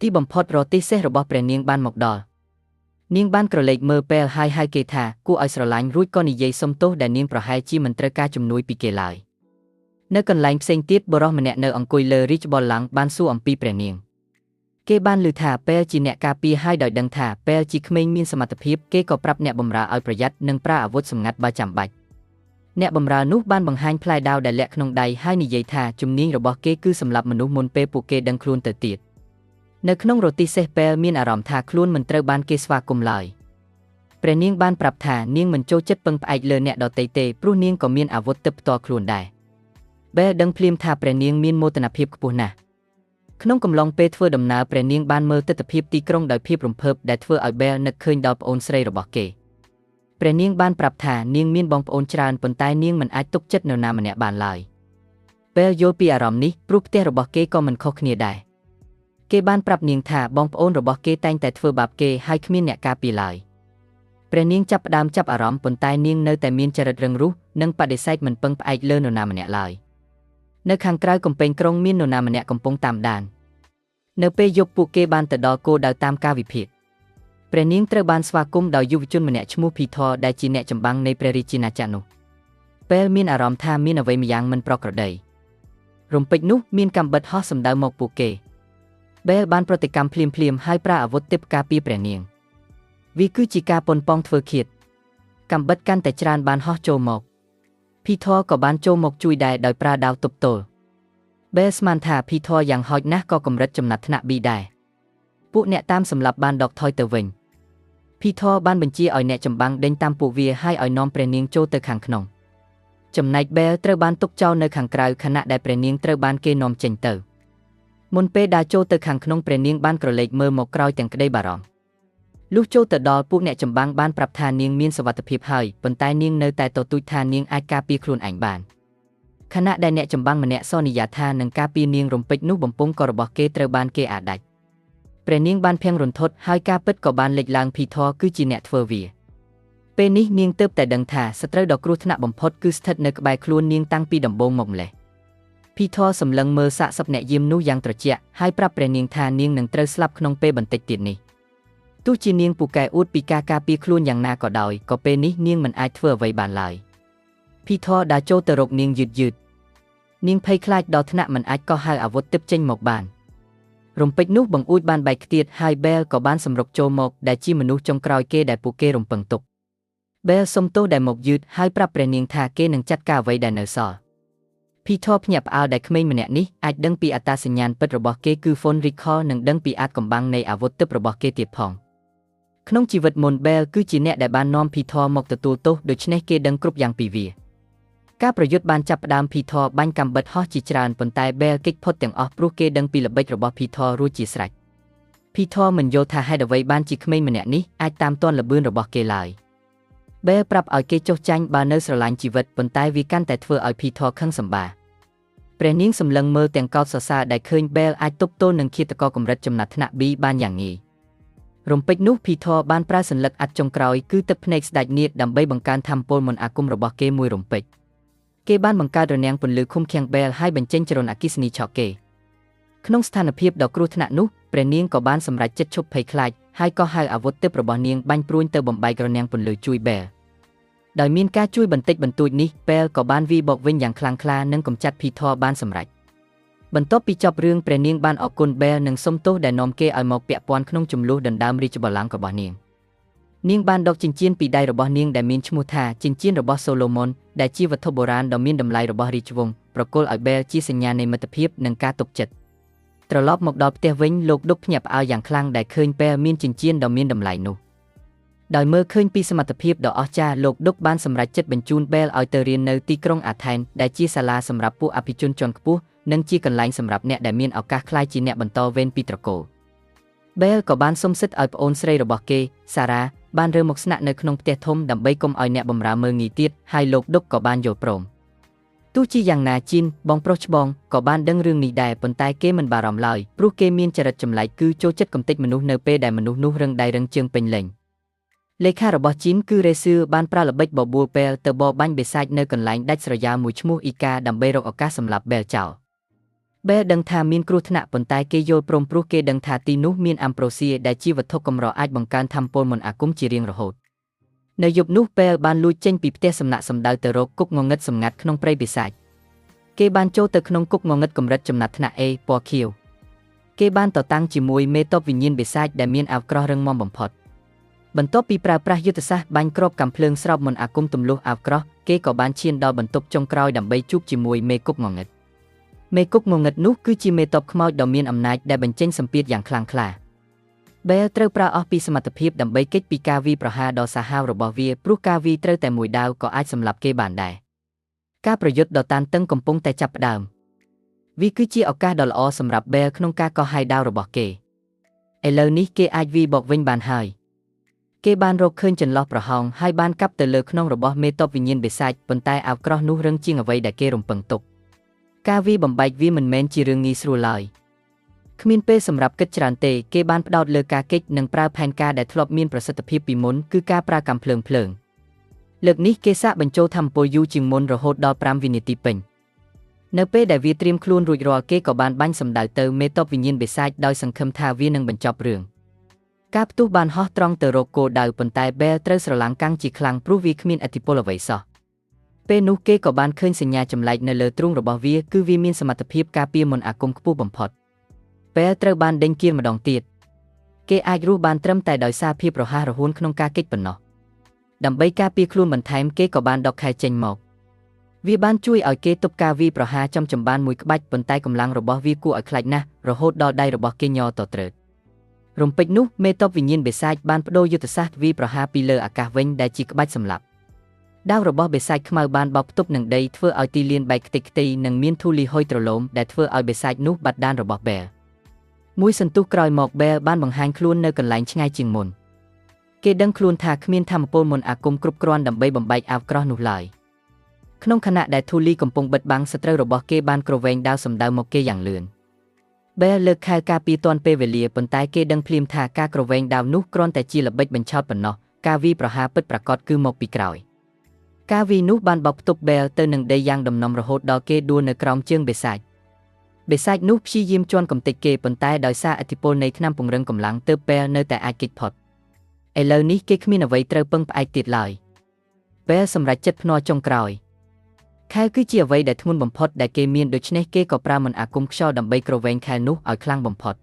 ទីបំផុតរទេះសេះរបស់ព្រះនាងបានមកដល់នាងបានក្រឡេកមើលបែលហើយហៅគេថាគួរឲ្យស្រឡាញ់រួចក៏និយាយសុំទោសដែលនាងប្រហែលជាមិនត្រូវការជំនួយពីគេឡើយនៅកន្លែងផ្សេងទៀតបុរសម្នាក់នៅអង្គុយលើរាជបល្ល័ង្កបានសួរអំពីព្រះនាងគេបានឮថាបែលជាអ្នកការពារហើយដោយដឹងថាបែលជាក្មេងមានសមត្ថភាពគេក៏ប្រាប់អ្នកបម្រើឲ្យប្រយ័ត្ននិងប្រើអាវុធសម្ងាត់បើចាំបាច់អ្នកបម្រើនោះបានបង្ហាញផ្លែដាវដែលលាក់ក្នុងដៃហើយនិយាយថាជំនាញរបស់គេគឺសម្រាប់មនុស្សមុនពេលពួកគេដឹងខ្លួនទៅទៀតនៅក្នុងរទេះសេះបែលមានអារម្មណ៍ថាខ្លួនមិនត្រូវបានគេស្វាគមន៍ឡើយព្រះនាងបានប្រាប់ថានាងមិនចូលចិត្តពឹងផ្អែកលើអ្នកដទៃទេព្រោះនាងក៏មានអាវុធទិព្វផ្ទាល់ខ្លួនដែរបែលដឹងភ្លាមថាព្រះនាងមានមោទនភាពខ្ពស់ណាស់ក្នុងកំឡុងពេលធ្វើដំណើរព្រះនាងបានមើលទិដ្ឋភាពទីក្រុងដោយភាពរំភើបដែលធ្វើឲ្យបែលនឹកឃើញដល់ប្អូនស្រីរបស់គេព្រះនាងបានប្រាប់ថានាងមានបងប្អូនច្រើនប៉ុន្តែនាងមិនអាចទុកចិត្តនរណាម្នាក់បានឡើយបែលយល់ពីអារម្មណ៍នេះព្រោះផ្ទះរបស់គេក៏មិនខុសគ្នាដែរគេបានប្រាប់នាងថាបងប្អូនរបស់គេតែងតែធ្វើបាបគេហើយគ្មានអ្នកការពារឡើយព្រះនាងចាប់ផ្ដើមចាប់អារម្មណ៍ប៉ុន្តែនាងនៅតែមានចរិតរឹងរូសនិងបដិសេធមិនពឹងផ្អែកលើនរណាម្នាក់ឡើយនៅខាងក្រៅកំពែងក្រុងមាននរណាម្នាក់កំពុងតាមដាននៅពេលយប់ពួកគេបានទៅដល់គោលដៅតាមការវិភាគព្រះនាងត្រូវបានស្វាគមន៍ដោយយុវជនម្នាក់ឈ្មោះភីធរដែលជាអ្នកចម្បាំងនៃព្រះរាជាណាចក្រនោះពេលមានអារម្មណ៍ថាមានអ្វីម្យ៉ាងមិនប្រក្រតីរំពេចនោះមានកាំបិតហោះសម្ដៅមកពួកគេបែលបានប្រតិកម្មភ្លាមហើយប្រើអាវុធទិព្វការពារព្រះនាងវាគឺជាការប៉ុនប៉ងធ្វើឃាតកាំបិតកាន់តែច្រើនបានហោះចូលមកភីធរក៏បានចូលមកជួយដែរដោយប្រើដាវទប់ទល់បែលស្មានថាភីធរយ៉ាងហោចណាស់ក៏កម្រិតចំណាត់ថ្នាក់ B ដែរពួកអ្នកតាមសម្លាប់បានដកថយទៅវិញភីធរបានបញ្ជាឲ្យអ្នកចម្បាំងដេញតាមពួកវាហើយឲ្យនាំព្រះនាងចូលទៅខាងក្នុងចំណែកបែលត្រូវបានទុកចោលនៅខាងក្រៅខណៈដែលព្រះនាងត្រូវបានគេនាំចេញទៅមុនពេលដើរចូលទៅខាងក្នុងព្រះនាងបានក្រឡេកមើលមកក្រោយទាំងក្តីបារម្ភលុះចូលទៅដល់ពួកអ្នកចម្បាំងបានប្រាប់ថានាងមានសុវត្ថិភាពហើយប៉ុន្តែនាងនៅតែទទូចថានាងអាចការពារខ្លួនឯងបានខណៈដែលអ្នកចម្បាំងម្នាក់សន្យាថានឹងការពារនាងរំពេចនោះបំពង់ករបស់គេត្រូវបានគេអាដាច់ព្រះនាងបានភាំងរន្ធត់ហើយការពិតក៏បានលេចឡើងភីធរគឺជាអ្នកធ្វើវាពេលនេះនាងទើបតែដឹងថាសត្រូវដ៏គ្រោះថ្នាក់បំផុតគឺស្ថិតនៅក្បែរខ្លួននាងតាំងពីដំបូងមកម្លេះភីធរសម្លឹងមើលសាកសពអ្នកយាមនោះយ៉ាងត្រជាក់ហើយប្រាប់ព្រះនាងថានាងនឹងត្រូវស្លាប់ក្នុងពេលបន្តិចទៀតនេះទោះជានាងពូកែអួតពីការការពារខ្លួនយ៉ាងណាក៏ដោយក៏ពេលនេះនាងមិនអាចធ្វើអ្វីបានឡើយភីធរដើរចូលទៅរកនាងយឺតនាងភ័យខ្លាចដល់ថ្នាក់មិនអាចកោះហៅអាវុធទិព្វចេញមកបានរំពេចនោះបង្អួចបានបែកខ្ទៀតហើយបែលក៏បានសម្រុកចូលមកដែលជាមនុស្សចុងក្រោយគេដែលពួកគេរំពឹងទុកបែលសុំទោសដែលមកយឺតហើយប្រាប់ព្រះនាងថាគេនឹងចាត់ការអ្វីដែលនៅសល់ភីធរភ្ញាក់ផ្អើលដែលក្មេងម្នាក់នេះអាចដឹងពីអត្តសញ្ញាណពិតរបស់គេគឺ Phone Recall និងដឹងពីអាចកំបាំងនៃអាវុធទិព្វរបស់គេទៀតផងក្នុងជីវិតមុនបែលគឺជាអ្នកដែលបាននាំភីធរមកទទួលទោសដូច្នេះគេដឹងគ្រប់យ៉ាងពីវាការប្រយុទ្ធបានចាប់ផ្ដើមភីធរបាញ់កាំបិតហោះជាច្រើនប៉ុន្តែបែលគេចផុតទាំងអស់ព្រោះគេដឹងពីល្បិចរបស់ភីធររួចជាស្រេចភីធរមិនយល់ថាហេតុអ្វីបានជាក្មេងម្នាក់នេះអាចតាមទាន់ល្បឿនរបស់គេឡើយបែលប្រាប់ឲ្យគេចុះចាញ់បើនៅស្រឡាញ់ជីវិតប៉ុន្តែវាកាន់តែធ្វើឲ្យភីធរខឹងសម្បាព្រះនាងសម្លឹងមើលទាំងកោតសរសើរដែលឃើញបែលអាចទប់ទល់នឹងឃាតករកម្រិតចំណាត់ថ្នាក់ B បានយ៉ាងងាយរំពេចនោះភីធរបានប្រើសន្លឹកអាត់ចុងក្រោយគឺទឹកភ្នែកស្ដេចនាគដើម្បីបង្កើនថាមពលមន្តអាគមរបស់គេមួយរំពេចគេបានបង្កើតរនាំងពន្លឺឃុំឃាំងបែលហើយបញ្ចេញចរន្តអគ្គិសនីឆក់គេក្នុងស្ថានភាពដ៏គ្រោះថ្នាក់នោះព្រះនាងក៏បានសម្រេចចិត្តឈប់ភ័យខ្លាចហើយក៏ហៅអាវុធទិព្វរបស់នាងបាញ់ព្រួញទៅបំបែករនាំងពន្លឺជួយបែលដោយមានការជួយបន្តិចបន្តួចនេះបែលក៏បានវាយបកវិញយ៉ាងខ្លាំងក្លានិងកម្ចាត់ភីធរបានសម្រេចបន្ទាប់ពីចប់រឿងព្រះនាងបានអរគុណបែលនិងសុំទោសដែលនាំគេឲ្យមកពាក់ព័ន្ធក្នុងចំនួនដណ្ដើមរាជបល្ល័ង្ករបស់នាងបានដកចិញ្ចៀនពីដៃរបស់នាងដែលមានឈ្មោះថាចិញ្ចៀនរបស់សូឡូមុនដែលជាវត្ថុបុរាណដ៏មានតម្លៃរបស់រាជវង្សប្រគល់ឲ្យបែលជាសញ្ញានៃមិត្តភាពនិងការទុកចិត្ត ត្រឡប់មកដល់ផ្ទះវិញលោកឌុកភ្ញាក់ផ្អើលយ៉ាងខ្លាំងដែលឃើញពេលមានចិញ្ចៀនដ៏មានតម្លៃនោះដោយមើលឃើញពីសមត្ថភាពដ៏អស្ចារ្យលោកឌុកបានសម្រេចចិត្តបញ្ជូនបែលឲ្យទៅរៀននៅទីក្រុងអាថែនដែលជាសាលាសម្រាប់ពួកអភិជនជាន់ខ្ពស់និងជាកន្លែងសម្រាប់អ្នកដែលមានឱកាសក្លាយជាអ្នកបន្តវេនពីត្រកូលបែលក៏បានសុំសិទ្ធិឲ្យប្អូនស្រីរបស់គេសារ៉ាបានរើមកស្នាក់នៅក្នុងផ្ទះធំដើម្បីកុំឲ្យអ្នកបម្រើមើលងាយទៀតហើយលោកឌុកក៏បានយល់ព្រមទោះជាយ៉ាងណាជីនបងប្រុសច្បងក៏បានដឹងរឿងនេះដែរប៉ុន្តែគេមិនបារម្ភឡើយព្រោះគេមានចរិតចម្លែកគឺចូលចិត្តកំទេចមនុស្សនៅពេលដែលមនុស្សនោះរឹងដៃរឹងជើងពេញលេញលេខារបស់ជីនគឺរេសឺបានប្រើល្បិចបបួលបែលទៅបរបាញ់បិសាចនៅកន្លែងដាច់ស្រយាលមួយឈ្មោះអ៊ីកាដើម្បីរកឱកាសសម្លាប់បែលចោលបែលដឹងថាមានគ្រោះថ្នាក់ប៉ុន្តែគេយល់ព្រមព្រោះគេដឹងថាទីនោះមានអាំប្រូសៀដែលជាវត្ថុកម្រអាចបង្កើនថាមពលមន្តអាគមជារៀងរហូតនៅយប់នោះបែលបានលួចចេញពីផ្ទះសំណាក់សម្ដៅទៅរកគុកងងឹតសម្ងាត់ក្នុងព្រៃបិសាចគេបានចូលទៅក្នុងគុកងងឹតកម្រិតចំណាត់ថ្នាក់ A ពណ៌ខៀវគេបានតតាំងជាមួយមេតបវិញ្ញាណបិសាចដែលមានអាវក្រោះរឹងមាំបំផុតបន្ទាប់ពីប្រើប្រាស់យុទ្ធសាស្ត្របាញ់គ្រាប់កាំភ្លើងស្រោបមន្តអាគមទម្លុះអាវក្រោះគេក៏បានឈានដល់បន្ទប់ចុងក្រោយដើម្បីជួបជាមួយមេគុកងងឹតមេគុកងងឹតនោះគឺជាមេតបខ្មោចដ៏មានអំណាចដែលបញ្ចេញសម្ពាធយ៉ាងខ្លាំងក្លាបែលត្រូវប្រើអស់ពីសមត្ថភាពដើម្បីគេចពីការវាយប្រហារដ៏សាហាវរបស់វាព្រោះការវាយត្រូវតែមួយដាវក៏អាចសម្លាប់គេបានដែរការប្រយុទ្ធដ៏តានតឹងកំពុងតែចាប់ផ្ដើមវាគឺជាឱកាសដ៏ល្អសម្រាប់បែលក្នុងការកោះហៅដាវរបស់គេឥឡូវនេះគេអាចវាយបកវិញបានហើយគេបានរកឃើញចន្លោះប្រហោងហើយបានកាប់ទៅលើខ្នងរបស់មេតបវិញ្ញាណបិសាចប៉ុន្តែអាវក្រោះនោះរឹងជាងអ្វីដែលគេរំពឹងទុកការវាយបំបែកវាមិនមែនជារឿងងាយស្រួលឡើយគ្មានពេលសម្រាប់គិតច្រើនទេគេបានផ្ដោតលើការគេចនិងប្រើផែនការដែលធ្លាប់មានប្រសិទ្ធភាពពីមុនគឺការប្រើកាំភ្លើងលើកនេះគេសាកបញ្ចូលថាមពលយូរជាងមុនរហូតដល់5វិនាទីពេញនៅពេលដែលវាត្រៀមខ្លួនរួចរាល់គេក៏បានបាញ់សម្ដៅទៅមេតបវិញ្ញាណបិសាចដោយសង្ឃឹមថាវានឹងបញ្ចប់រឿងការផ្ទុះបានហោះត្រង់ទៅរកគោលដៅប៉ុន្តែបែលត្រូវស្រឡាំងកាំងជាខ្លាំងព្រោះវាគ្មានឥទ្ធិពលអ្វីសោះពេលនោះគេក៏បានឃើញសញ្ញាចម្លែកនៅលើទ្រូងរបស់វាគឺវាមានសមត្ថភាពការពារមន្តអាគមខ្ពស់បំផុតបែលត្រូវបានដេញគៀនម្ដងទៀតគេអាចរស់បានត្រឹមតែដោយសារភាពរហ័សរហួនក្នុងការគេចប៉ុណ្ណោះដើម្បីការពារខ្លួនបន្ថែមគេក៏បានដកខែចេញមកវាបានជួយឲ្យគេទប់ការវាយប្រហារចំចម្បានមួយក្បាច់ប៉ុន្តែកម្លាំងរបស់វាគួរឲ្យខ្លាចណាស់រហូតដល់ដៃរបស់គេញ័រតត្រើតរំពេចនោះមេតបវិញ្ញាណបិសាចបានបដូរយុទ្ធសាស្ត្រវាយប្រហារពីលើអាកាសវិញដែលជាក្បាច់សម្លាប់ដាវរបស់បិសាចខ្មៅបានបោកផ្ទប់នឹងដីធ្វើឲ្យទីលានបែកខ្ទេចខ្ទីនិងមានធូលីហុយត្រឡោមដែលធ្វើឲ្យបិសាចនោះបាត់ដានរបស់បែលមួយសន្ទុះក្រោយមកបែលបានបង្ហាញខ្លួននៅកន្លែងឆ្ងាយជាងមុនគេដឹងខ្លួនថាគ្មានថាមពលមន្តអាគមគ្រប់គ្រាន់ដើម្បីបំបែកអាវក្រោះនោះឡើយក្នុងខណៈដែលធូលីកំពុងបិទបាំងសត្រូវរបស់គេបានគ្រវែងដាវសម្ដៅមកគេយ៉ាងលឿនបែលលើកខែការពារទាន់ពេលវេលាប៉ុន្តែគេដឹងភ្លាមថាការគ្រវែងដាវនោះគ្រាន់តែជាល្បិចបញ្ឆោតប៉ុណ្ណោះការវាយប្រហារពិតប្រាកដគឺមកពីក្រោយការវាយនោះបានបោកផ្ទប់បែលទៅនឹងដីយ៉ាងដំណំរហូតដល់គេដួលនៅក្រោមជើងបិសាចនោះព្យាយាមជន់កំទេចគេប៉ុន្តែដោយសារឥទ្ធិពលនៃថ្នាំពង្រឹងកម្លាំងទើបបែលនៅតែអាចគេចផុតឥឡូវនេះគេគ្មានអ្វីត្រូវពឹងផ្អែកទៀតឡើយបែលសម្រេចចិត្តភ្នាល់ចុងក្រោយខែវគឺជាអ្វីដែលធ្ងន់បំផុតដែលគេមានដូច្នេះគេក៏ប្រើមន្តអាគមខ្យល់ដើម្បីគ្រវែងខែវនោះឲ្យខ្លាំងបំផុត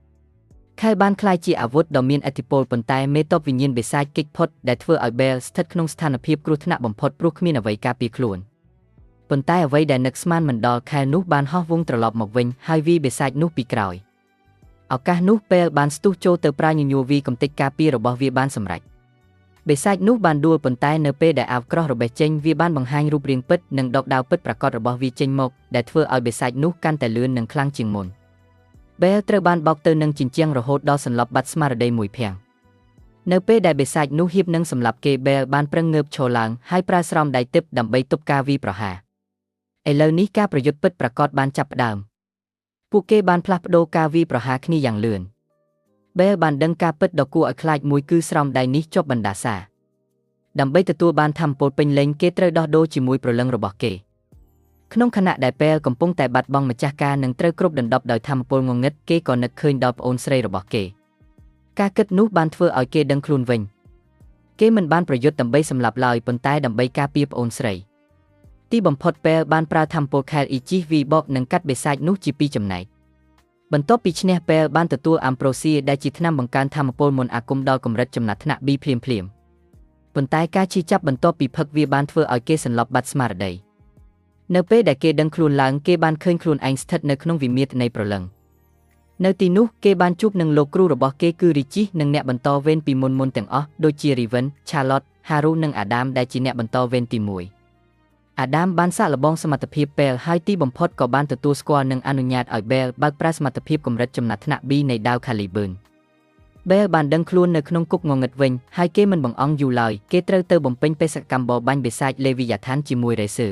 ខែវបានក្លាយជាអាវុធដ៏មានឥទ្ធិពលប៉ុន្តែមេតបវិញ្ញាណបិសាចគេចផុតដែលធ្វើឲ្យបែលស្ថិតក្នុងស្ថានភាពគ្រោះថ្នាក់បំផុតព្រោះគ្មានអ្វីការពារខ្លួនប៉ុន្តែអ្វីដែលនឹកស្មានមិនដល់ខែវនោះបានហោះវងត្រឡប់មកវិញហើយវាយបិសាចនោះពីក្រោយឱកាសនោះបែលបានស្ទុះចូលទៅប្រើញញួរវាយកំទេចការពាររបស់វាបានសម្រេចបិសាចនោះបានដួលប៉ុន្តែនៅពេលដែលអាវក្រោះរបេះចេញវាបានបង្ហាញរូបរាងពិតនិងដកដាវពិតប្រាកដរបស់វាចេញមកដែលធ្វើឲ្យបិសាចនោះកាន់តែលឿននិងខ្លាំងជាងមុនបែលត្រូវបានបោកទៅនឹងជញ្ជាំងរហូតដល់សន្លប់បាត់ស្មារតីមួយភាំងនៅពេលដែលបិសាចនោះហៀបនឹងសម្លាប់គេបែលបានប្រឹងងើបឈរឡើងហើយប្រើស្រោមដៃទិបដើម្បីទប់ការវាយប្រហារឥឡូវនេះការប្រយុទ្ធពិតប្រាកដបានចាប់ផ្ដើមពួកគេបានផ្លាស់ប្ដូរការវាយប្រហារគ្នាយ៉ាងលឿនបែលបានដឹងការពិតដ៏គួរឲ្យខ្លាចមួយគឺស្រោមដៃនេះជាប់បណ្ដាសាដើម្បីទទួលបានថាមពលពេញលេញគេត្រូវដោះដូរជាមួយព្រលឹងរបស់គេក្នុងខណៈដែលបែលកំពុងតែបាត់បង់ម្ចាស់ការនិងត្រូវគ្របដណ្ដប់ដោយថាមពលងងឹតគេក៏នឹកឃើញដល់ប្អូនស្រីរបស់គេការគិតនោះបានធ្វើឲ្យគេដឹងខ្លួនវិញគេមិនបានប្រយុទ្ធដើម្បីសម្លាប់ឡើយប៉ុន្តែដើម្បីការពារប្អូនស្រីទីបំផុតបែលបានប្រើថាមពលខែលអ៊ីជីវីបកនិងកាត់បិសាចនោះជាពីរចំណែកបន្ទាប់ពីឈ្នះបែលបានទទួលអាំប្រូសៀដែលជាថ្នាំបង្កើនថាមពលមន្តអាគមដល់កម្រិតចំណាត់ថ្នាក់ B ភ្លាមប៉ុន្តែការឈឺចាប់បន្ទាប់ពីផឹកវាបានធ្វើឲ្យគេសន្លប់បាត់ស្មារតីនៅពេលដែលគេដឹងខ្លួនឡើងគេបានឃើញខ្លួនឯងស្ថិតនៅក្នុងវិមាត្រនៃព្រលឹង នៅទីនោះគេបានជួបនឹងលោកគ្រូរបស់គេគឺ Richie និងអ្នកបន្តវេនពីមុនទាំងអស់ដូចជា Raven, Charlotte, Haru និង Adam ដែលជាអ្នកបន្តវេនទី1 Adam បានសាកល្បងសមត្ថភាព Bell ហើយទីបំផុតក៏បានទទួលស្គាល់និងអនុញ្ញាតឲ្យ Bell បើកប្រាស់សមត្ថភាពកម្រិតចំណាត់ថ្នាក់ B នៃដាវ Caliburn Bell បានដឹងខ្លួននៅក្នុងគុកងងឹតវិញហើយគេមិនបង្អង់យូរឡើយគេត្រូវទៅបំពេញបេសកកម្មបរបាញ់បិសាច Leviathan ជាមួយ Racer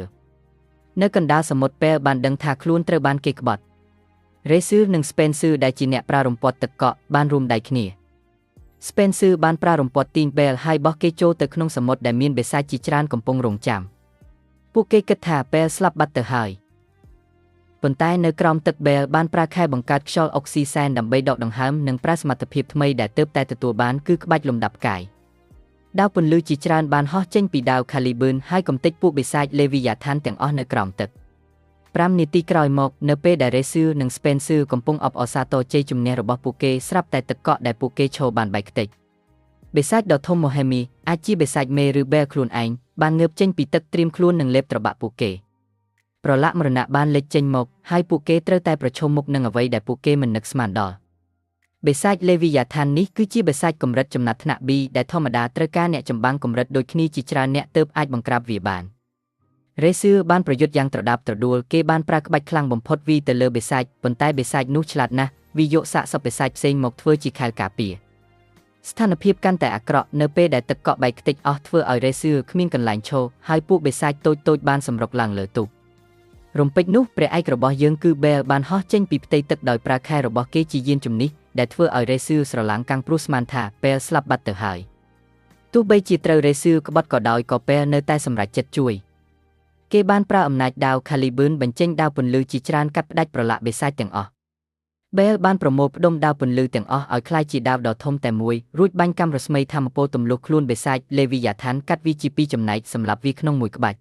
នៅកណ្ដាលសមុទ្រ Bell បានដឹងថាខ្លួនត្រូវបានគេក្បត់Racer និង Spencer ដែលជាអ្នកប្រើរំពាត់ទឹកកកបានរួមដៃគ្នា Spencer បានប្រើរំពាត់ទាញ Bell ហើយបោះគេចូលទៅក្នុងសមុទ្រដែលមានបិសាចជាច្រើនកំពុងរង់ចាំពួកគេគិតថា Bell ស្លាប់បាត់ទៅហើយប៉ុន្តែនៅក្រោមទឹក Bell បានប្រើខែបង្កើតខ្យល់អុកស៊ីសែនដើម្បីដកដង្ហើមនិងប្រើសមត្ថភាពថ្មីដែលទើបតែទទួលបានគឺក្បាច់លំដាប់កាយដាវពន្លឺជាច្រើនបានហោះចេញពីដាវ Caliburn ហើយកំទេចពួកបិសាច Leviathan ទាំងអស់នៅក្រោមទឹក5នាទីក្រោយមកនៅពេលដែល Racer និង Spencer កំពុងអបអរសាទរជ័យជំនះរបស់ពួកគេស្រាប់តែទឹកកកដែលពួកគេឈរបានបែកខ្ទេចបិសាចដ៏ធំ Mohemi អាចជាបិសាចមេឬ Bell ខ្លួនឯងបានងើបចេញពីទឹកត្រៀមខ្លួននឹងលេបត្របាក់ពួកគេប្រឡាក់មរណៈបានលេចចេញមកហើយពួកគេត្រូវតែប្រឈមមុខនឹងអ្វីដែលពួកគេមិននឹកស្មានដល់បិសាច Leviathan នេះគឺជាបិសាចកម្រិតចំណាត់ថ្នាក់ B ដែលធម្មតាត្រូវការអ្នកចម្បាំងកម្រិតដូចគ្នាជាច្រើនអ្នកទើបអាចបង្ក្រាបវាបានRacer បានប្រយុទ្ធយ៉ាងត្រដាបត្រដួលគេបានប្រើក្បាច់ខ្លាំងបំផុតវីទៅលើបិសាចប៉ុន្តែបិសាចនោះឆ្លាតណាស់វាយកសាកសពបិសាចផ្សេងមកធ្វើជាខែលការពារស្ថានភាពកាន់តែអាក្រក់នៅពេលដែលទឹកកកបែកខ្ទេចអស់ធ្វើឲ្យ Racer គ្មានកន្លែងឈរហើយពួកបិសាចតូចៗបានសម្រុកឡើងលើទូករំពេចនោះព្រះឯករបស់យើងគឺ Bell បានហោះចេញពីផ្ទៃទឹកដោយប្រើខែរបស់គេជាយានជំនិះដែលធ្វើឲ្យ Racer ស្រឡាំងកាំងព្រោះស្មានថា Bell ស្លាប់បាត់ទៅហើយទោះបីជាត្រូវ Racer ក្បត់ក៏ដោយក៏ Bell នៅតែសម្រេចចិត្តជួយគេបានប្រើអំណាចដាវ Caliburn បញ្ចេញដាវពន្លឺជាច្រើនកាត់ផ្ដាច់ប្រឡាក់បិសាចទាំងអស់ Bell បានប្រមូលផ្ដុំដាវពន្លឺទាំងអស់ឲ្យคล้ายជាដាវដ៏ធំតែមួយរួចបាញ់កាំរស្មីថាមពលទម្លុះខ្លួនបិសាច Leviathan កាត់វាជាពីរចំណែកសម្រាប់វាក្នុងមួយក្បាច់